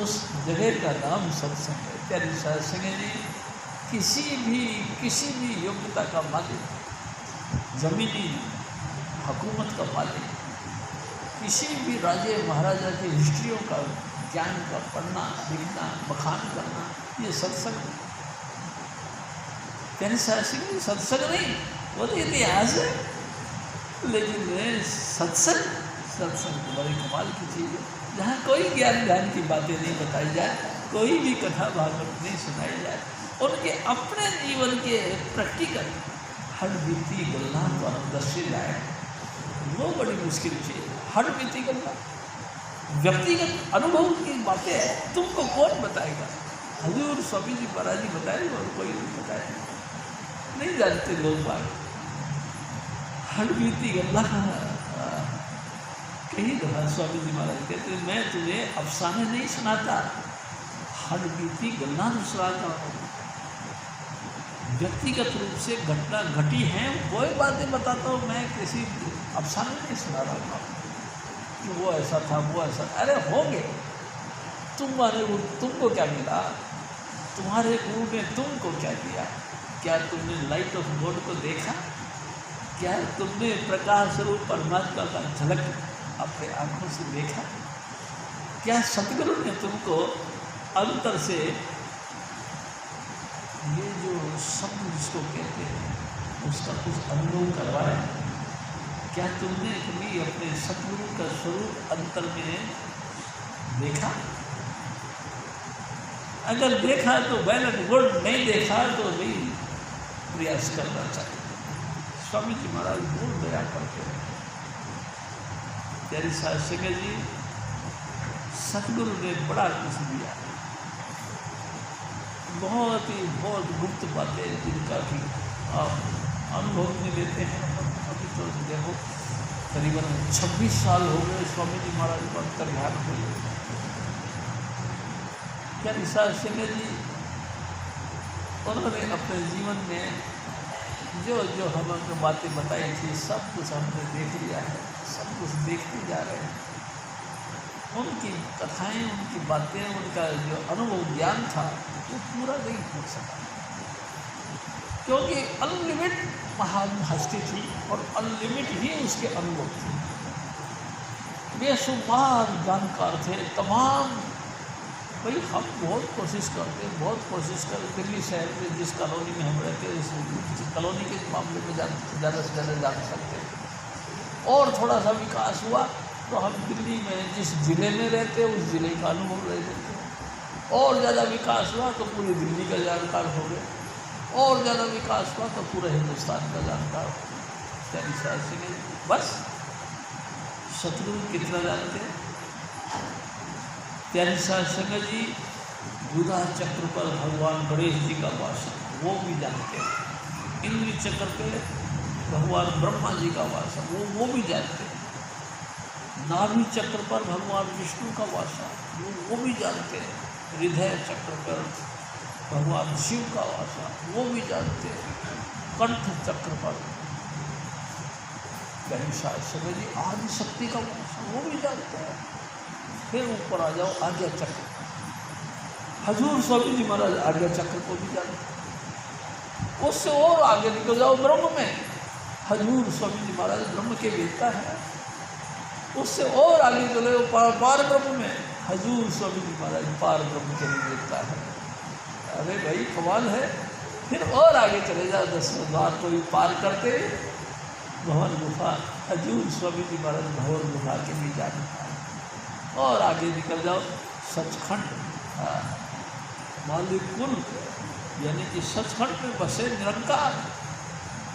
उस जगह का नाम सत्संग है। प्यारी साहब सिंह जी किसी भी योग्यता का मालिक, जमीनी हुकूमत का मालिक, किसी भी राजे महाराजा की हिस्ट्रियों का ज्ञान का पढ़ना लिखना बखान करना, ये सत्संग। प्यारी साहब सिंह जी सत्संग नहीं, वो तो इतिहास है। लेकिन सत्संग तो बड़ी कमाल की चीज़ है, जहाँ कोई ज्ञान ध्यान की बातें नहीं बताई जाए, कोई भी कथा भागवत नहीं सुनाई जाए, उनके अपने जीवन के प्रैक्टिकल हर बीती गल्ला तो हम दर्शे जाए, वो बड़ी मुश्किल चीज़ है। हर बीती गल्ला व्यक्तिगत अनुभव की बातें हैं, तुमको कौन बताएगा? हजूर स्वामी जी महाराज जी बताएंगे और कोई नहीं बताएगा। नहीं जानते लोग बात। हर बीती गल्ला कई दफा स्वामी जी महाराज कहते मैं तुम्हें अफसाने नहीं सुनाता, हर बीती गल्ला तो सुनाता हूँ। व्यक्तिगत रूप से घटना घटी है वही बातें बताता हूँ, मैं किसी अफसाने नहीं सुना रहा हूँ कि वो ऐसा था वो ऐसा। अरे होंगे, तुम्हारे तुमको क्या मिला, तुम्हारे गुरु ने तुमको क्या दिया? क्या तुमने लाइट ऑफ गॉड को देखा? क्या तुमने प्रकाश स्वरूप परमात्मा का झलक अपने आंखों से देखा? क्या सतगुरु ने तुमको अंतर से ये जो शब्द जिसको कहते हैं उसका कुछ अनुभव करवाया? क्या तुमने कभी अपने सतगुरु का स्वरूप अंतर में देखा? अगर देखा तो वेल एंड गुड, नहीं देखा तो भी प्रयास करना चाहिए। स्वामी जी महाराज बहुत दया करते हैं। प्यारी साहब सिंह जी, सतगुरु ने बड़ा कुछ दिया, बहुत गुप्त बातें जिनका कि आप अनुभव में लेते हैं। अभी तो देखो करीबन 26 साल हो गए स्वामी जी महाराज को अंतर्ध्यान हुए। प्यारी साहब सिंह जी, उन्होंने अपने जीवन में जो जो हमें बातें बताई थी सब कुछ हमने देख लिया है, सब कुछ देखते जा रहे हैं। उनकी कथाएं, उनकी बातें, उनका जो अनुभव ज्ञान था वो पूरा नहीं हो सका, क्योंकि अनलिमिट महान हस्ती थी और अनलिमिट ही उसके अनुभव थे। बेशुमार जानकार थे तमाम। भाई हम बहुत कोशिश करते दिल्ली शहर में जिस कॉलोनी में हम रहते हैं उस कॉलोनी के मामले में ज़्यादा से ज़्यादा जान सकते हैं। और थोड़ा सा विकास हुआ तो हम दिल्ली में जिस ज़िले में रहते हैं उस ज़िले का अनुभव ले लेते हैं। और ज़्यादा विकास हुआ तो पूरी दिल्ली का जानकार हो गए, और ज़्यादा विकास हुआ तो पूरे हिंदुस्तान का जानकार हो गया। प्यारी साहब सिंह बस सतगुरु कितना जानते हैं? प्यारी साहब सिंह जी, बुधा चक्र पर भगवान गणेश जी का वास है वो भी जानते हैं। इंद्र चक्र पे भगवान ब्रह्मा जी का वास है वो भी जानते हैं। नाभि चक्र पर भगवान विष्णु का वास है वो भी जानते हैं। हृदय चक्र पर भगवान शिव का वास है वो भी जानते हैं। कंठ चक्र पर प्यारी साहब सिंह जी आदि शक्ति का वास है वो भी जानते हैं। फिर ऊपर आ जाओ आज्ञा चक्र, हजूर स्वामी जी महाराज आज्ञा चक्र को भी जानते। उससे और आगे निकल जाओ ब्रह्म में, हजूर स्वामी जी महाराज ब्रह्म के वेत्ता है। उससे और आगे चले पार ब्रह्म में, हजूर स्वामी जी महाराज पार ब्रह्म के लिए वेत्ता है। अरे भाई कमाल है। फिर और आगे चले जाओ 10वें द्वार को भी पार करते भवन गुफा, हजूर स्वामी जी महाराज भवन गुफा के भी जानते। और आगे निकल जाओ सचखंड, मालिकुल यानी कि सचखंड में बसे निरंकार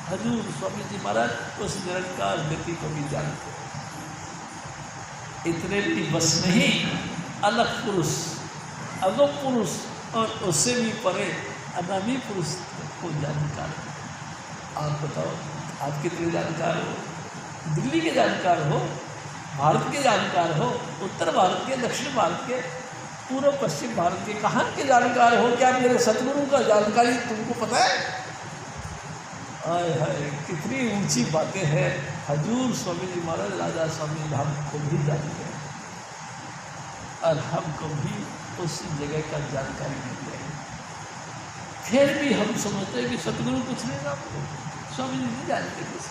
हजूर स्वामी जी महाराज उस निरंकार व्यक्ति को भी जानते। इतने भी बस नहीं, अलग पुरुष, अगम पुरुष और उससे भी परे अनामी पुरुष को जानकार। आप बताओ आप कितने जानकार हो? दिल्ली के जानकार हो, भारत के जानकार हो, उत्तर भारत के, दक्षिण भारत के, पूर्व पश्चिम भारत के, कहाँ के जानकार हो? क्या मेरे सतगुरु का जानकारी तुमको पता है? आय हाय कितनी ऊंची बातें हैं। हजूर स्वामी जी महाराज राजा स्वामी धाम को भी जानते हैं और हमको भी उस जगह का जानकारी मिलती है। फिर भी हम समझते हैं कि सतगुरु कुछ नहीं जानते, स्वामी जी नहीं जानते कुछ।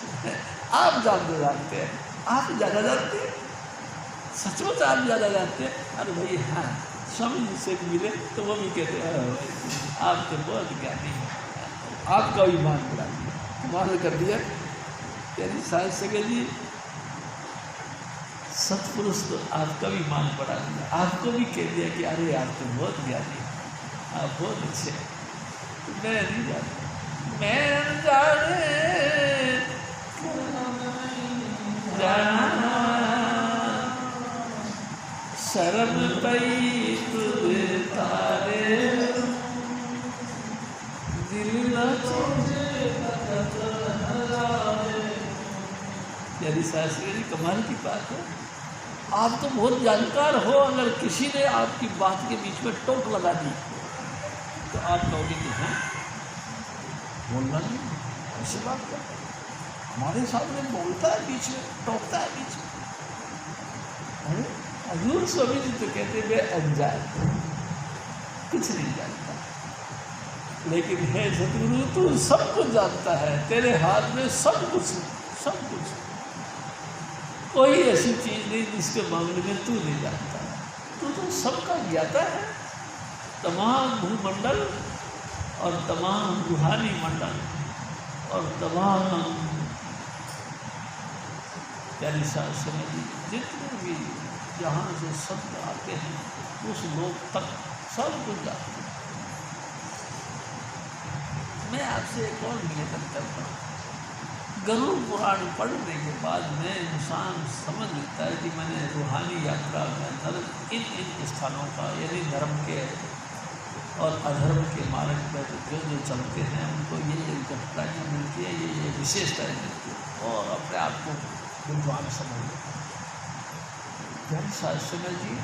आप जानते हैं, आप ज़्यादा जानते हैं, सचमुच आप ज़्यादा जानते हैं। अरे भाई हाँ, स्वामी जी से मिले तो वो भी कहते हैं आप तो बहुत ज्ञानी हैं, आपका भी मान बढ़ा दिया, मान कर दिया। यानी साहब सिंह जी सतपुरुष तो आपका भी मान बढ़ा दिया, आपको भी कह दिया कि अरे आप तो बहुत ज्ञानी हैं, आप बहुत अच्छे हैं। मैं नहीं जानता, मैं जाने जाना शरण पई तुझे तारे दिल न यानी शास्त्री जी कमाल की बात है। आप तो बहुत जानकार हो, अगर किसी ने आपकी बात के बीच में टोक लगा दी तो आप कहोगे कि हाँ बोलना नहीं, ऐसी बात कर, हमारे सामने बोलता है बीच में, टोकता है बीच में। अरे हजूर स्वामी जी तो कहते वे अनजान, कुछ नहीं जानता, लेकिन है सतगुरु तू सब कुछ जानता है, तेरे हाथ में सब कुछ, सब कुछ, कोई ऐसी चीज़ नहीं जिसके मामले में तू नहीं जानता। तू तो सबका ज्ञाता है। तमाम भूमंडल और तमाम रूहानी मंडल और तमाम प्यारी शास्त्री जी जितने भी जहाँ से शब्द आते हैं उस लोक तक सब कुछ जानते हैं। मैं आपसे एक और निवेदन करता हूँ, गरुड़ पुराण पढ़ने के बाद में इंसान समझ लेता है कि मैंने रूहानी यात्रा में इन स्थानों का, यानी धर्म के और अधर्म के मार्ग पर जो चलते हैं उनको ये घटनाएँ मिलती है, ये विशेषताएँ मिलती है और अपने आप को विद्वान समझ लेते हैं। जैन शास्त्री जी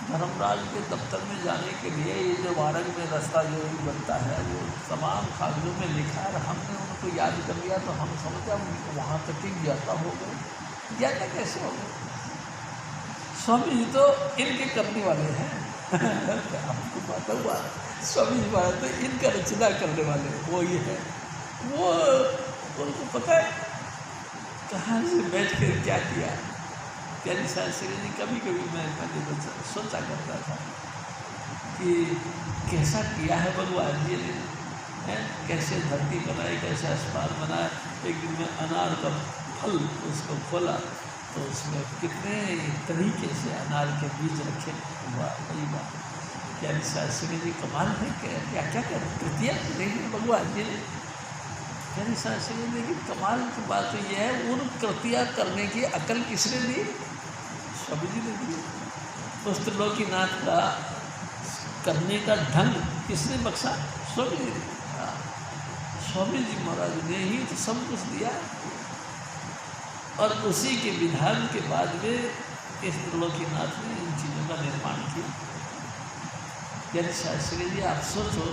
धर्मराज के दफ्तर में जाने के लिए ये जो वारंग में रास्ता जो बनता है वो तमाम कागजों में लिखा है, हमने उनको याद कर लिया तो हम समझा वहाँ तक ही ज्ञाता हो गए। ज्ञाता कैसे हो गए? स्वामी जी तो इनके करने वाले हैं आपको पता हुआ, स्वामी जी महाराज तो इनका रचना करने वाले वो ये है, वो उनको पता है कहाँ से बैठ कर क्या किया। प्यारी शास्त्री जी कभी कभी मैं पहले सोचा करता था कि कैसा किया है भगवान जी ने, है कैसे धरती बनाई, कैसे आसमान बनाया। एक दिन में अनार का फल उसको खोला तो उसमें कितने तरीके से अनार के बीज रखे हुआ। वही बात प्यारी शास्त्री जी कमाल है, क्या क्या क्या कृतियाँ देखिए भगवान जी ने। प्यारी शास्त्री जी लेकिन कमाल की बात तो यह है उन कृतियाँ करने की अकल किसने दी? स्वामी जी ने दी। उस त्रिलोकीनाथ का करने का ढंग किसने बख्शा? स्वामी जी ने। स्वामी जी महाराज ने ही तो सब कुछ दिया और उसी के विधान के बाद में इस त्रिलोकीनाथ ने इन चीज़ों का निर्माण किया। यानी शास्त्री जी आप सोचो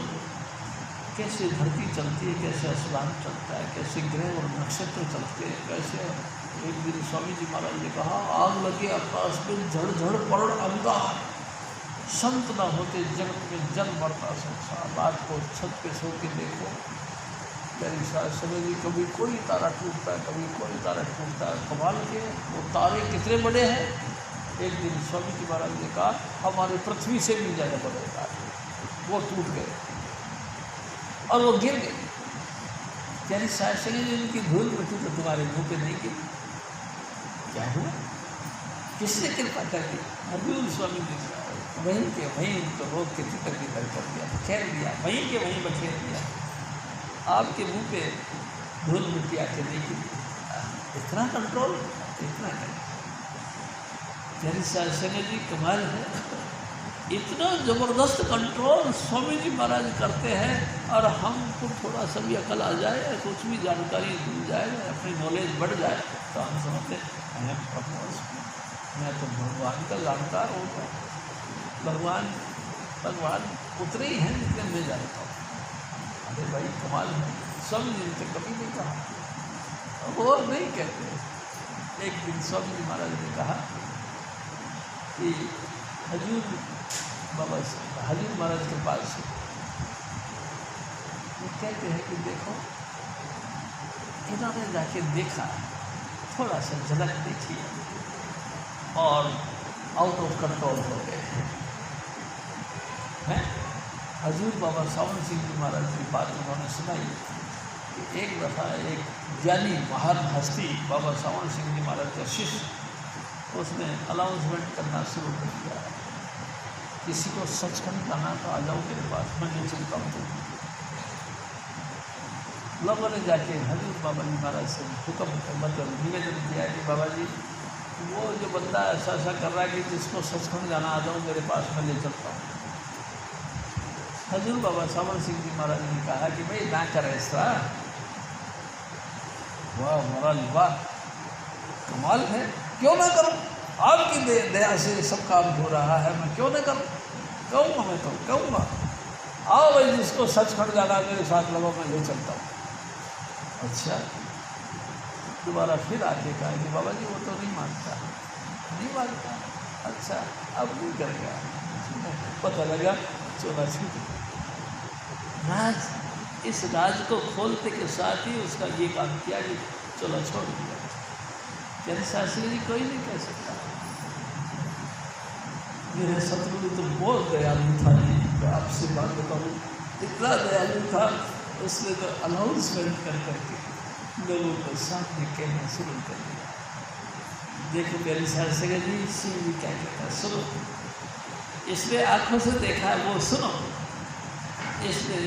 कैसे धरती चलती है, कैसे आसमान चलता है, कैसे ग्रह और नक्षत्र चलते हैं, कैसे। एक दिन स्वामी जी महाराज ने कहा आग लगे आकाश में झड़ झड़ पड़ अंगार, संत न होते जगत में जल मरता संसार। रात को छत पे सो के देखो मेरी शास्त्री जी, कभी कोई तारा टूटता है, कभी कोई तारा टूटता है। कमाल के वो तारे कितने बड़े हैं। एक दिन स्वामी जी महाराज ने कहा हमारे पृथ्वी से भी ज़्यादा बड़े तारे, वो टूट गए और वो गिर गए। यानी शास्त्री जी उनकी धूल मिट्टी तो तुम्हारे मुँह पे नहीं गिरी। क्या हुआ? किसने कृपा कर दी? हजूर स्वामी जी वहीं के वहीं उनको रोक के तितर बितर कर दिया, खेल दिया, वहीं के वहीं बखेर दिया। आपके मुंह पे धूल मिट्टी आके नहीं गिरी। इतना कंट्रोल, इतना नहीं। यानी शास्त्री जी कमाल है, इतना ज़बरदस्त कंट्रोल स्वामी जी महाराज करते हैं। और हमको थोड़ा सा भी अकल आ जाए, कुछ भी जानकारी मिल जाए, अपनी नॉलेज बढ़ जाए तो हम समझते हैं मैं तो भगवान का जानकार होता हूँ। भगवान उतने ही हैं जितने मैं जानता हूँ। अरे भाई कमाल है, स्वामी जी ने कभी नहीं कहा वो नहीं कहते। एक दिन स्वामी जी महाराज ने कहा कि हजूर बाबा से हजूर महाराज के पास वो कहते हैं कि देखो इन्होंने जाके देखा, थोड़ा सा झलक देखी और आउट ऑफ कंट्रोल हो गए हैं। हजूर बाबा सावन सिंह जी महाराज की बात उन्होंने सुनाई कि एक दफ़ा एक ज्ञानी महान हस्ती बाबा सावन सिंह जी महाराज का शिष्य, उसने अनाउंसमेंट करना शुरू कर दिया, किसी को सचखंड जाना तो आ जाओ मेरे पास, मैं नहीं चलता हूँ। लोगों ने जाके हजूर बाबा जी महाराज से हुक्म मतलब निवेदन किया कि बाबा जी वो जो बंदा ऐसा ऐसा कर रहा है कि जिसको सचखंड जाना आ जाओ मेरे पास, मैं ले चलता हूँ। हजूर बाबा सावन सिंह जी महाराज ने कहा कि भाई ना करें ऐसा। वाह महाराज वाह, कमाल है, क्यों ना करूं, आपकी दया से सब काम हो रहा है, मैं क्यों ना करूं, कहूँगा, मैं तो कहूँगा, आओ भाई जिसको सचखंड जाना मेरे साथ लगो, मैं ले चलता हूँ। अच्छा, दोबारा फिर आके कहा कि बाबा जी वो तो नहीं मानता, नहीं मानता, अच्छा अब नहीं कर गया, पता लगा चोला छूट। राज, इस राज को खोलते के साथ ही उसका ये काम किया कि चोला छोड़ दिया। क्या शास्त्री जी कोई नहीं कह सकता। मेरे सतगुरु तो बहुत दयालु था जी, मैं आपसे बात बताऊँ, इतना दयालु था, उसने तो अनाउंसमेंट कर करके लोगों को सामने कहना शुरू कर दिया, देखो मेरे शास्त्री जी शिव जी क्या कहता है, सुनो, इसने आँखों से देखा वो सुनो, इसने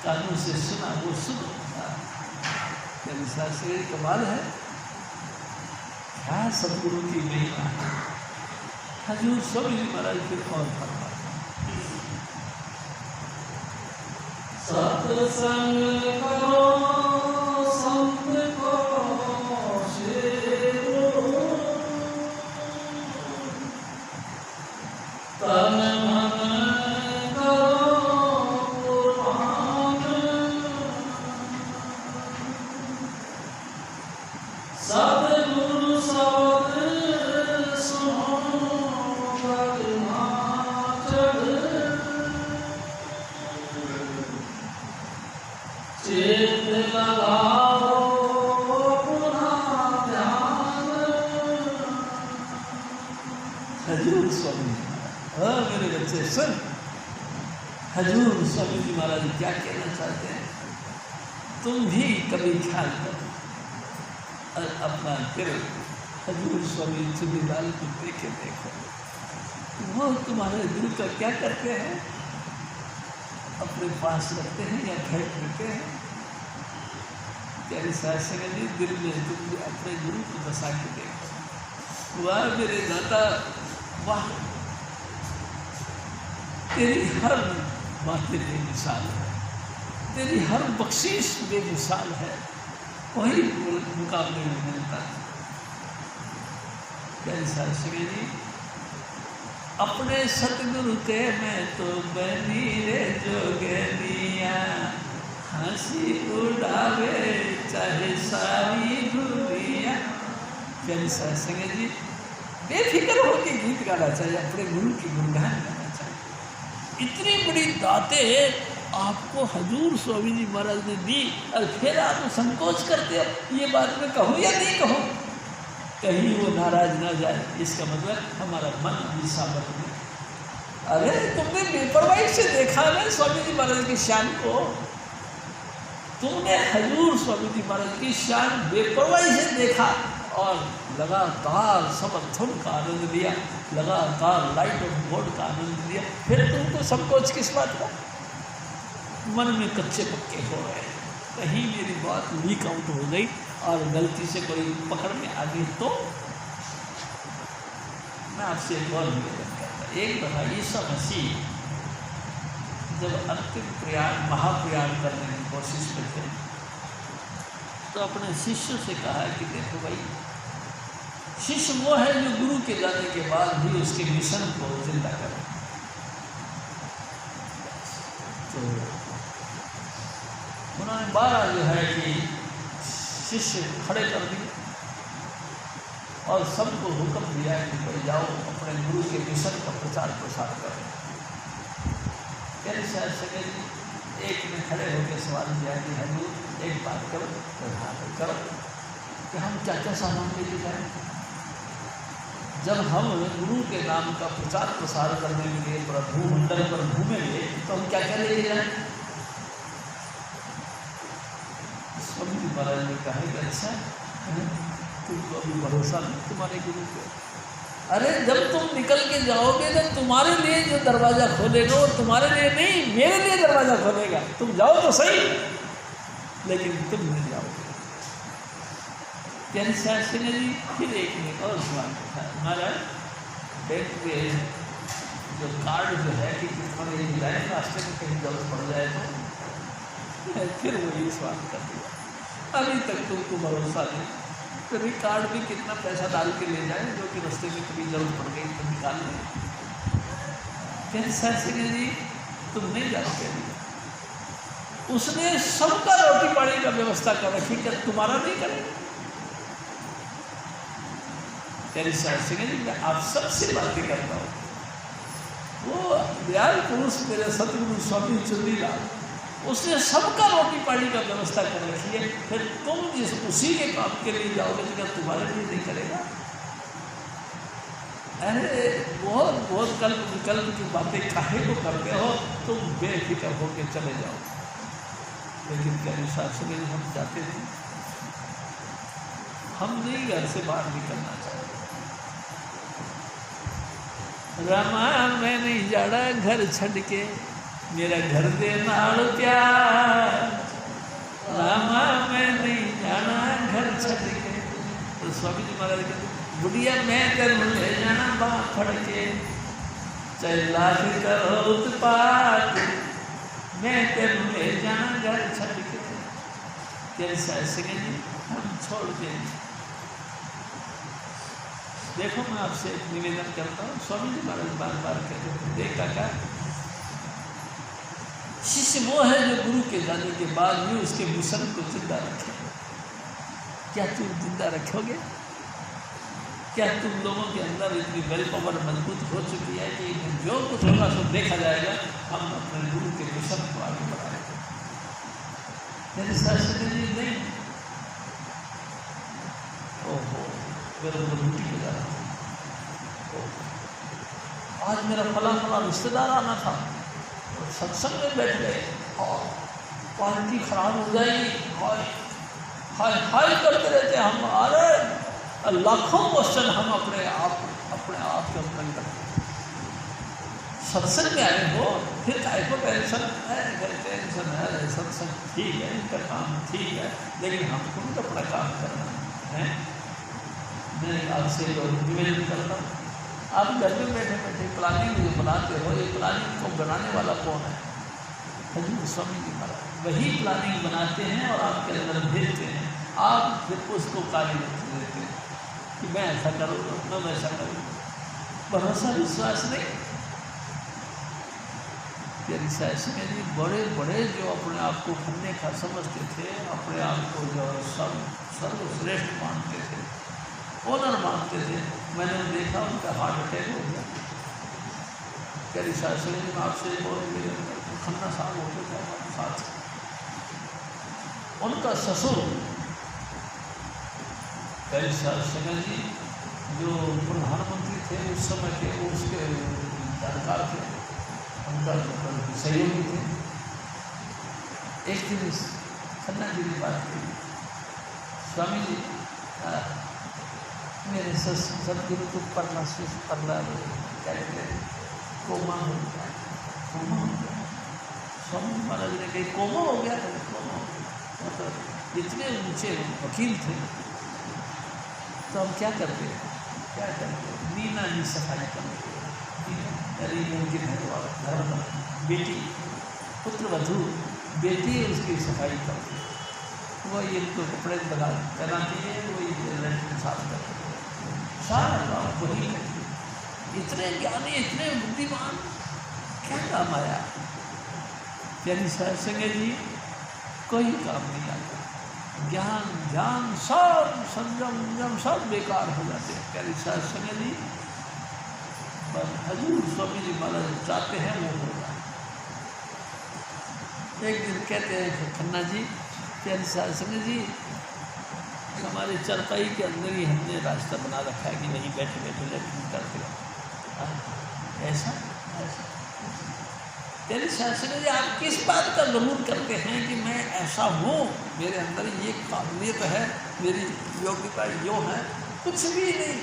कानों से सुना वो सुनो। मेरे शास्त्री जी कमाल है, क्या सतगुरु की महिमा है। हजूर स्वामी जी महाराज फिर और फरमा, सत्संग करो संत को सेवो, तन मन करो कुर्बान, सद्गुरु शब्द चित लगाओ पुनः ध्यान। हजूर स्वामी जी महाराज, हाँ मेरे बच्चे सुन, हजूर स्वामी जी महाराज क्या कहना चाहते हैं, तुम भी कभी ख्याल करो और अपना करो। हजूर स्वामी चुनीलाल को देखे देखो, वो तुम्हारे दिल का क्या करते हैं, अपने पास रखते हैं या घर रखते हैं। तेरे शास्त्री जी दिल में तुम अपने गुरु को बसा के देखो, वाह मेरे दाता, वाह तेरी हर बातें बेमिसाल है, तेरी हर बख्शीश बेमिसाल है, कोई मुकाबले में मिलता है। तेरे शास्त्री जी अपने सतगुरु के मैं तो बनी रे जोगनिया, हंसी उड़ावे चाहे सारी दुनिया। प्यारी संगत जी, बेफिक्र होकर गीत गाना चाहिए, अपने गुरु की गुणगान गाना चाहिए। इतनी बड़ी दातें आपको हजूर स्वामी जी महाराज ने दी और फिर आप संकोच करते हो ये बात मैं कहूँ या नहीं कहूँ, कहीं वो नाराज ना जाए, इसका मतलब हमारा मन भी साबित नहीं। अरे तुमने बेपरवाही से देखा ना स्वामी जी महाराज की शान को, तुमने हजूर स्वामी जी महाराज की शान बेपरवाही से देखा और लगातार समर धुन का आनंद लिया, लगातार लाइट ऑफ गॉड का आनंद लिया, फिर तुमको संकोच किस बात का, मन में कच्चे पक्के हो रहे, कहीं मेरी बात लीक आउट हो गई और गलती से कोई पकड़ में आ गई तो। मैं आपसे एक और निवेदन करता, एक दफ़ा ईसा मसीह जब अंतिम प्रयाण महाप्रयाण करने की कोशिश में थे तो अपने शिष्यों से कहा कि देखो भाई, शिष्य वो है जो गुरु के जाने के बाद भी उसके मिशन को जिंदा करे। तो उन्होंने 12 जो है कि शिष्य खड़े कर दिए और सबको हुक्म दिया कि भाई जाओ अपने गुरु के मिशन का प्रचार प्रसार करो। कैसे शायद एक ने खड़े होकर सवाल किया कि हजूर एक बात करो, करो कि हम क्या क्या सामान लेके जाएं, जब हम गुरु के नाम का प्रचार प्रसार करने के लिए भूमंडल पर घूमेंगे तो हम क्या क्या लेके जाएं। स्वामी जी महाराज ने कहा कि अच्छा तुमको अभी भरोसा नहीं तुम्हारे गुरु पे, अरे जब तुम निकल के जाओगे तो तुम्हारे लिए जो दरवाज़ा खोलेगा वो तुम्हारे लिए नहीं मेरे लिए दरवाज़ा खोलेगा। तुम जाओ तो सही लेकिन तुम नहीं जाओगे। प्यारी शास्त्री जी फिर एक ने और सवाल पूछा, महाराज बैंक में जो कार्ड जो है कि तुम्हारे ये जाए रास्ते में कहीं जरूरत पड़ जाए तो, फिर वही सवाल कर दिया, अभी तक तुमको भरोसा नहीं, क्रेडिट कार्ड भी कितना पैसा डाल के ले जाए, जो कि रास्ते में कभी जरूरत पड़ गई तो निकाल लें। फिर सर सिंह जी तुम नहीं जानते, उसने सबका रोटी पानी का व्यवस्था कर रखी, क्या तुम्हारा नहीं करेगा? तेरी सर सिंह जी मैं आप सबसे बातें करता हूँ, वो दयाल पुरुष मेरे सतगुरु स्वामी चुंदीलाल, उसने सबका रोटी पानी का व्यवस्था कर रखी है, फिर तुम जिस उसी के काम के लिए जाओगे तो क्या तुम्हारे लिए नहीं करेगा? अरे बहुत बहुत कल्प विकल्प की बातें काहे को करते हो, तुम बेफिक्र होकर चले जाओ। लेकिन क्या शासन में हम चाहते थे, हम नहीं घर से बाहर निकलना चाहते। रामा मैं नहीं जाना घर छड़ के, मेरा घर दे नाल प्यार, रामा मैं नहीं जाना घर छड़ के। तो स्वामी जी महाराज कहते बुढ़िया मैं तेन ले जाना बाँ फड़ के, चाहे लाख करो उत्पात, मैं तेन ले जाना घर छड़ के। तेरे साथ जी हम छोड़ देंगे। देखो मैं आपसे एक निवेदन करता हूँ, स्वामी जी महाराज बार बार कहते थे देखा का शिष्य वो है जो गुरु के जाने के बाद भी उसके मिशन को जिंदा रखे। क्या तुम जिंदा रखोगे? क्या तुम लोगों के अंदर इतनी वेल पावर मजबूत हो चुकी है कि जो कुछ होगा सब देखा जाएगा, हम अपने गुरु के मिशन को आगे बढ़ाएंगे? मेरे शास्त्री जी नहीं, ओहो मेरा रोटी हो जा रहा था, आज मेरा फला फला रिश्तेदार आना था, सत्संग में बैठ गए और क्वालिटी खराब हो जाएगी, हाय हाय हाय करते रहते हम। अरे लाखों क्वेश्चन हम अपने आप के ऊपर करते। सत्संग में आए हो फिर काय को टेंशन है, सत्संग ठीक है, इनका काम ठीक है, लेकिन हमको भी अपना काम करना है। मैं आपसे निवेदन करता हूँ, आप घर में बैठे बैठे प्लानिंग जो बनाते हो, ये प्लानिंग को बनाने वाला कौन है? हजूर स्वामी जी महाराज वही प्लानिंग बनाते हैं और आपके अंदर भेजते हैं, आप फिर उसको कार्य देते हैं कि मैं ऐसा करूँगा, मैं वैसा करूँगा। भरोसा विश्वास नहीं। तेरी शासन में जी बड़े बड़े जो अपने आप को खन्ने का समझते थे, अपने आप को जो सर्वश्रेष्ठ मानते थे, ओनर मानते थे, मैंने देखा उनका हार्ट अटैक हो गया। तेरी शासन में आपसे और खन्ना साहब होते थे हमारे साथ, उनका ससुर तेरी शासन जी जो प्रधानमंत्री थे उस समय के, उसके जानकार थे, उनका सहयोगी थे। एक दिन खन्ना जी की बात कही, स्वामी जी मेरे सदगुरु को पढ़ना क्या कहते हैं कोमा हो गया, कोमा हो गया। स्वामी महाराज ने कही कोमा हो गया, कोमा हो गया। मतलब इतने ऊंचे वकील थे, तो हम क्या करते नीना ही सफाई करते, मुमकिन है तो घर में बेटी पुत्र वधू बेटी उसकी सफाई करती, वो ये तो कपड़े पहनाती है, वो ये साफ करती है, सारा वही करती। इतने ज्ञानी इतने बुद्धिमान, क्या काम आया? यानी सत्संग जी कोई काम नहीं आता, ज्ञान ध्यान सब संयम सब बेकार हो जाते हैं। प्यारी सत्संग जी बस हजूर स्वामी जी महाराज चाहते हैं वो होगा। एक दिन कहते हैं खन्ना जी, प्यारी सत्संग जी हमारे चरपाई के अंदर ही हमने रास्ता बना रखा है कि नहीं बैठे बैठे लेकिन करते ऐसा ऐसा। तेरी शासन जी आप किस बात का गमूर करते हैं कि मैं ऐसा हूँ, मेरे अंदर ये काबिलियत है, मेरी योग्यता यो है? कुछ भी नहीं।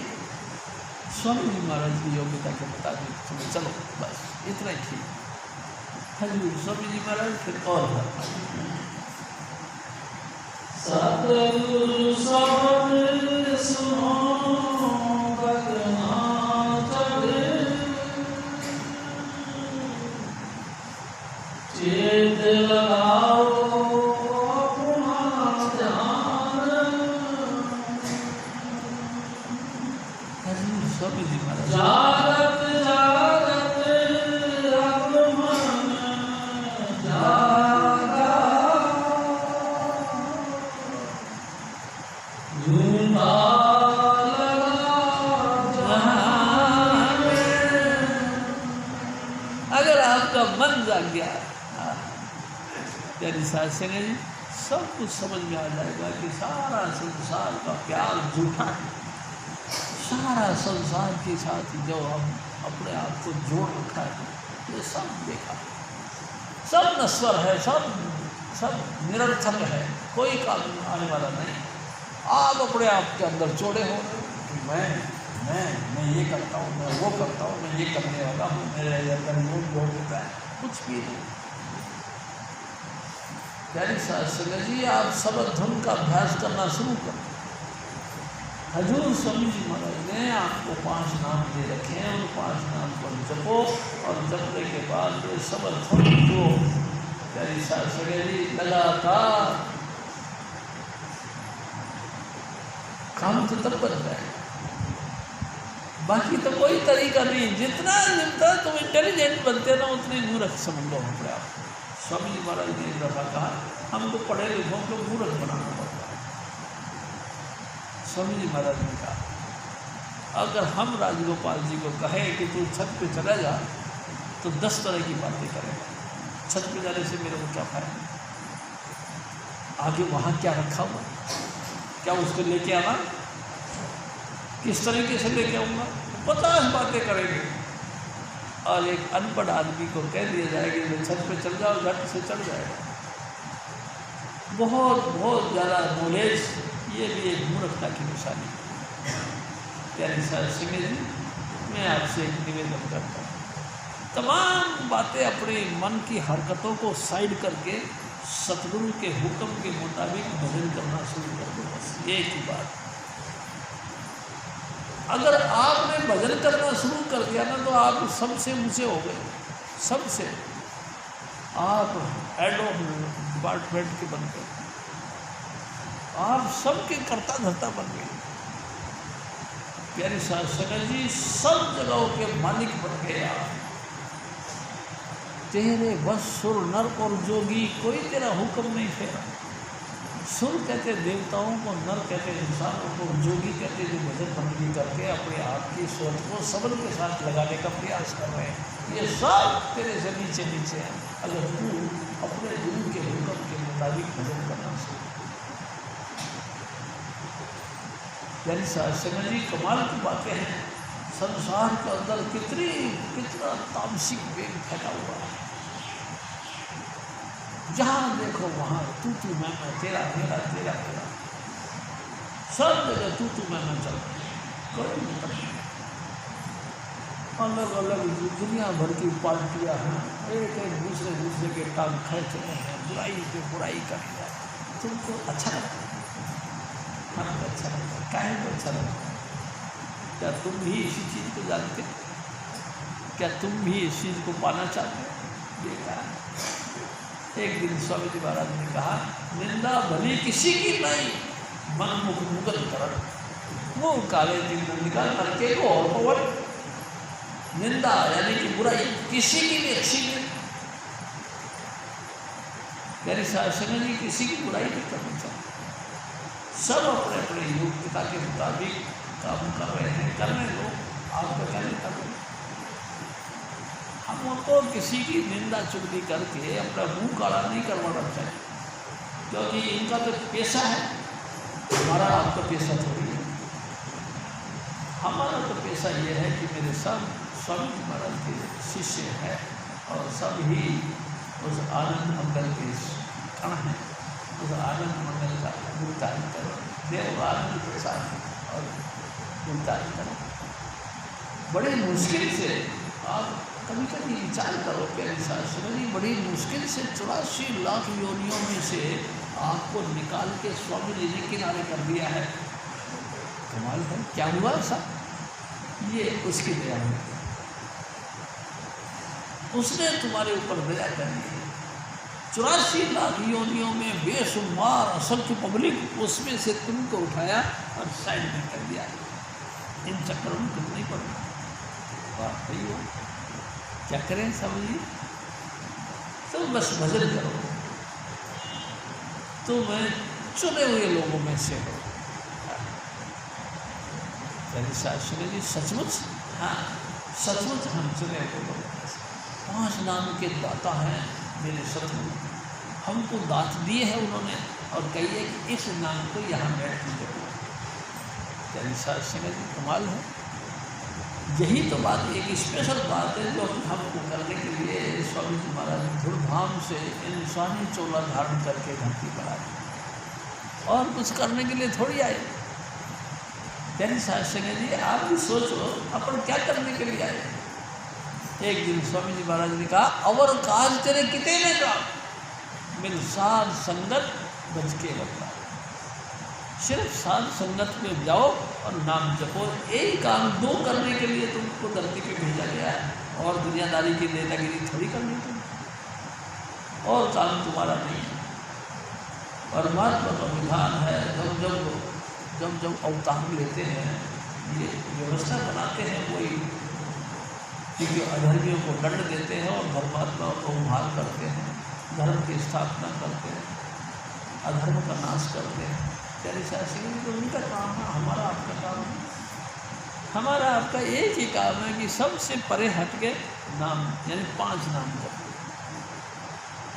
स्वामी जी महाराज की योग्यता के मुताबिक चलो बस इतना ही ठीक। हजूर स्वामी जी महाराज फिर और सतगुरु शब्द सुनो बदना चढ़े, चेत लगाओ अपना ध्यान, स्वामी जी महाराज जागत जागत अब मन जागा, झूठा अगर आपका मन जाग गया, यानी साथ संगत जी सब कुछ समझ में आ जाएगा कि सारा संसार का प्यार झूठा है। सारा संसार के साथ जो हम अपने आप को जोड़ रखा है ये सब देखा, सब नश्वर है, सब निरर्थक है, कोई काम आने वाला नहीं। आप अपने आप के अंदर जोड़े हो कि मैं ये करता हूँ, मैं वो करता हूँ, मैं ये करने वाला हूँ, मेरे अंदर योग जोड़ देता है, कुछ भी नहीं। प्यारी साथ संगत जी आप सबद धुन का अभ्यास करना शुरू करें। हजूर स्वामी जी महाराज ने आपको 5 नाम दे रखे हैं, उन 5 नाम पर जपो और जपने के बाद ये सबद धुन जो प्यारी साथ संगत जी लगातार काम तो तब बन जाएगा, बाकी तो कोई तरीका नहीं। जितना तुम इंटेलिजेंट बनते ना उतने मूर्ख समझ लो अपने आप। स्वामी जी महाराज ने एक दफ़ा कहा हमको पढ़े लिखों को मूर्ख बनाना पड़ता है। स्वामी जी महाराज ने कहा अगर हम राजगोपाल जी को कहें कि तू छत पे चला जा तो 10 तरह की बातें करेगा। छत पे जाने से मेरे को क्या फायदा, आगे वहाँ क्या रखा हुआ, क्या उसको लेके आना, किस तरीके से लेके आऊँगा, 50 बातें करेंगे। और एक अनपढ़ आदमी को कह दिया जाएगा कि छत पे चल जाओ, झट से चढ़ जाएगा। बहुत ज़्यादा नॉलेज, ये भी एक मूर्खता की निशानी है। प्यारी साथ संगत जी मैं आपसे एक निवेदन करता हूँ, तमाम बातें अपने मन की हरकतों को साइड करके सतगुरु के हुक्म के मुताबिक भजन करना शुरू कर दो। बस एक ही बात, अगर आपने भजन करना शुरू कर दिया ना तो आप सबसे ऊँचे हो गए, सबसे आप हेड ऑफ डिपार्टमेंट के बन गए, आप सबके कर्ता धर्ता बन गए। प्यारी साथ संगत जी सब जगहों के मालिक बन गए आप। तेरे बस सुर नर और जोगी, कोई तेरा हुक्म नहीं फेरा। सुर कहते देवताओं को, नर कहते इंसानों को, जोगी कहते जो भजन बंदगी करके अपने आप की सोच को सबल के साथ लगाने का प्रयास कर रहे हैं। ये सब तेरे से नीचे नीचे हैं अगर तू अपने गुरु के हुक्म के मुताबिक भजन करना शुरू। यानी साथ संगत जी कमाल की बातें हैं। संसार के अंदर कितना तामसिक वेग फैला हुआ है। जहाँ देखो वहाँ तू मैं, तेरा मेरा, तेरा मेरा, सब जगह तू मैं चल रही, कोई मतलब नहीं। अलग अलग दुनिया भर की पार्टियाँ हैं, एक दूसरे के टांग खींच रहे हैं, बुराई पे बुराई कर रहे हैं। तुमको अच्छा लगता है, हमको अच्छा लगता है, काहे को अच्छा लगता है? क्या तुम भी इसी चीज़ को जानते हो? क्या तुम भी इस चीज़ को पाना चाहते हो? बेकार। एक दिन स्वामी जी महाराज ने कहा निंदा भली किसी की नहीं, मन मुख मुगल कर, मुँह काले दिन निकाल करके को और पवन। निंदा यानी कि बुराई किसी की भी अच्छी नहीं। प्यारी साथ संगत जी किसी की बुराई नहीं करनी चाहिए। सब अपने अपने योग्यता के मुताबिक काम कर रहे हैं, करने लो, आपको क्या नहीं करना। हमको किसी की निंदा चुगली करके अपना मुंह काला नहीं करवाना चाहिए, क्योंकि इनका तो पेशा है, हमारा आपका पेशा थोड़ी है। हमारा तो पेशा ये है कि मेरे सब स्वामी जी महाराज के शिष्य हैं और सब ही उस आनंद मंगल के कण हैं, उस आनंद मंगल का गुणगान करो, देव आनंद प्रसाद और गुणगान करो। बड़े मुश्किल से आप कभी विचार करो प्यारी साथ संगत जी, बड़ी मुश्किल से 84 लाख योनियों में से आपको निकाल के स्वामी जी ने किनारे कर दिया है। कमाल है, क्या हुआ ऐसा? ये उसकी दया है, उसने तुम्हारे ऊपर दया करनी है। 84 लाख योनियों में बेशुमार असंख्य पब्लिक, उसमें से तुमको उठाया और साइड में कर दिया। इन चक्करों में तुम नहीं पड़ना। वाह भाई हो, क्या करें सब जी, तो बस भजन करो, तो मैं चुने हुए लोगों में से हो। सुने जी सचमुच, हाँ सचमुच हम चुने हुए लोगों में से। 5 नाम के दाता हैं मेरे सतगुरु, हमको दात दिए हैं उन्होंने, और कहिए कि इस नाम को यहाँ बैठ के देखो। सुने जी कमाल है। यही तो बात, एक स्पेशल बात है जो हमको करने के लिए स्वामी जी महाराज धूमधाम से इंसानी चोला धारण करके धरती पर आए, और कुछ करने के लिए थोड़ी आए। यानी सिंह जी आप भी सोचो अपन क्या करने के लिए आए। एक दिन स्वामी जी महाराज ने कहा, अवर काज तेरे कितने ने का मिल साध संगत बच के लगता। सिर्फ साध संगत में जाओ और नाम जपो, एक काम 2 करने के लिए तुमको धरती पे भेजा गया है, और दुनियादारी की नेतागिरी थोड़ी करनी तुम, और काम तुम्हारा नहीं है। परमात्मा का विधान है, जब जब अवतार लेते हैं, ये व्यवस्था बनाते हैं वही, क्योंकि अधर्मियों को दंड देते हैं और धर्मात्मा को उभार करते हैं, धर्म की स्थापना करते हैं, अधर्म का नाश करते हैं। तेरे शास्त्री तो उनका काम है, हमारा आपका काम है। हमारा आपका एक ही काम है कि सबसे परे हट के नाम, यानी 5 नाम जपो।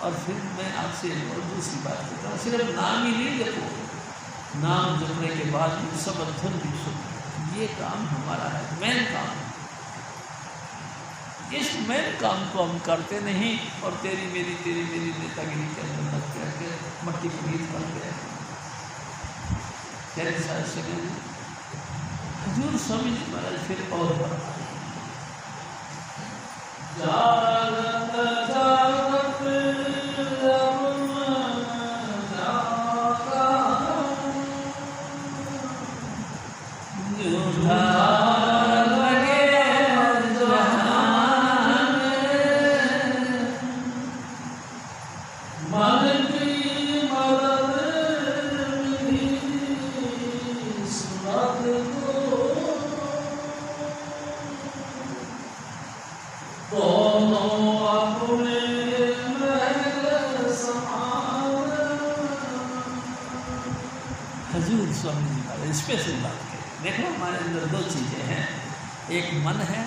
और फिर मैं आपसे और दूसरी बात कहता हूँ, सिर्फ नाम ही नहीं जपो, नाम जपने के बाद सब धुन भी सुनो। ये काम हमारा है, मेन काम। इस मेन काम को हम करते नहीं, और तेरी मेरी नेतागिरी के अंदर लग करके मट्टी पनीत करते हैं। तेरे साथ से हजूर स्वामी जी महाराज फिर और बढ़ा हजूर स्वामी जी महाराज स्पेशल बात करें। देखो हमारे अंदर 2 चीज़ें हैं, एक मन है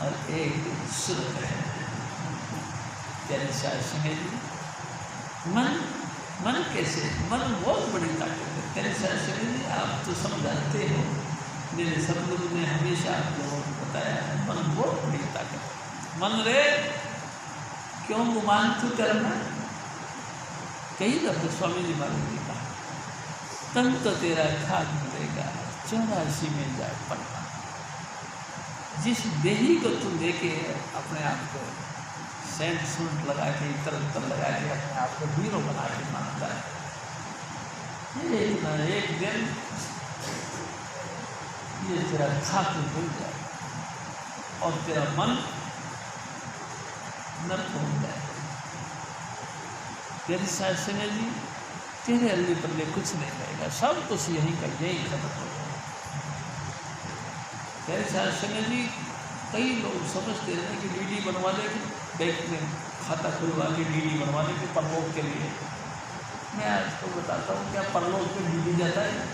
और एक सुर है। सिंह जी मन कैसे, मन बहुत बड़ी ताकत है। सिंह जी आप तो समझाते हो, मेरे सतगुरु ने हमेशा आप लोगों को बताया है, मन बहुत बड़ी ताकत है। मन रे क्यों गुमान तू करना, कई दफे स्वामी जी महाराज ने कहा, तन तो तेरा खाद मिलेगा 84 में जाए पड़ना। जिस देही को तू लेके अपने आप को सेंट सूट लगा के इतर लगा के अपने आप को हीरो बना के मानता है, एक न एक दिन ये तेरा खाद मिल जाए और तेरा मन नर्क हो जाए। तेरी सिंह जी तेरे अल्ले पल्ले कुछ नहीं रहेगा, सब कुछ यहीं का यहीं खत्म हो जाएगा। तेरे सिंह जी कई लोग समझते हैं कि डीडी बनवा लेंगे, बैंक में खाता खुलवा के डीडी बनवा लेंगे परलोक के लिए। मैं आपको बताता हूँ, क्या परलोक में डीडी जाता है?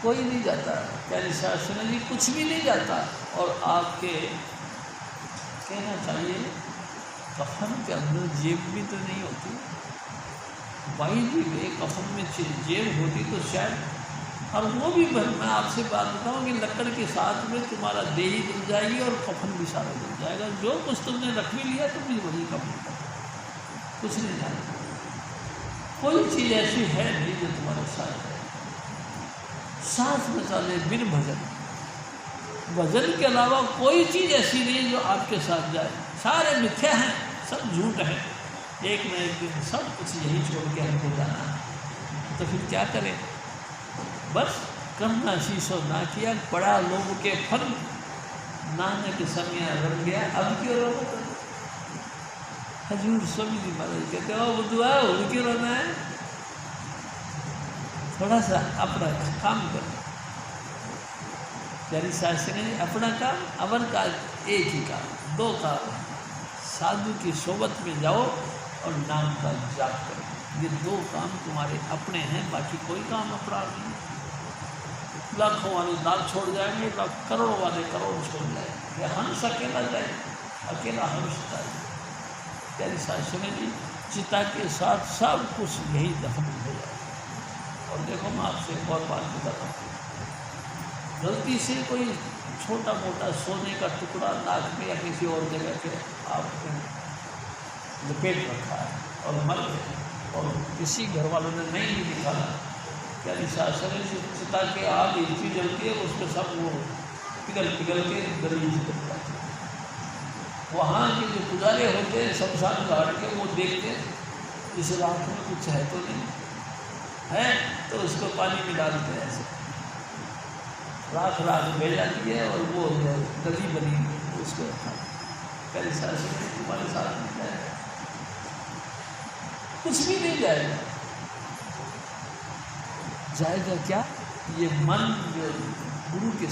कोई नहीं जाता। तेरे सिंह जी कुछ भी नहीं जाता। और आपके कहना चाहिए कफन के अंदर जेब भी तो नहीं होती। भाई जी वे कफन में जेब होती तो शायद, और वो भी मैं आपसे बात बताऊँ कि लकड़ के साथ में तुम्हारा देही जल जाएगी और कफन भी सारा जल जाएगा। जो कुछ तुमने रख भी लिया तुम भी वही कफन कर, कुछ नहीं जाएगा। कोई चीज़ ऐसी है नहीं जो तुम्हारे साथ है। सांस में चले बिन भजन, भजन के अलावा कोई चीज़ ऐसी नहीं जो आपके साथ जाए। सारे मिथ्या हैं, सब झूठ है। एक न एक दिन सब कुछ यही छोड़ के हमको जाना है, तो फिर क्या करें? बस करना शीशो ना किया, बड़ा लोग के फल नानक समय रन गया, अब क्यों रोना? हजूर स्वामी जी महाराज कहते हो बुद्धुआ अब क्यों रोना है? थोड़ा सा अपना काम करो। प्यारी शास्त्री ने अपना काम अवर का एक ही काम, दो काम, साधु की सोबत में जाओ और नाम का जाप करो। ये दो काम तुम्हारे अपने हैं, बाकी कोई काम अपना नहीं। लाखों वाले लाख छोड़ जाएंगे, करोड़ों वाले करोड़ छोड़ जाएंगे, या हंस अकेला जाए, अकेला हंस जाए। प्यारी शास्त्री जी चिता के साथ सब कुछ यही दफन हो जाए। और देखो मैं आपसे एक और बात बताता हूँ, गलती से कोई छोटा मोटा सोने का टुकड़ा नाक में या किसी और जगह पे आपने लपेट रखा है और मर गए, और किसी घर वालों ने नहीं भी निकाला, प्यारी शास्त्री से चिता के आग इतनी जलती है उसमें सब वो पिघल पिघल के गली निकल जाती है। वहाँ के जो पुजारी होते हैं शमशान घाट के, वो देखते इस राख में कुछ है तो नहीं है, तो उसको पानी में डालते हैं, ऐसे राख बह जाती है और वो गली बनी उसको रखा। प्यारी शास्त्री तुम्हारे साथ नहीं जाएगा, कुछ भी नहीं जाएगा। जाएगा क्या? ये मन जो गुरु के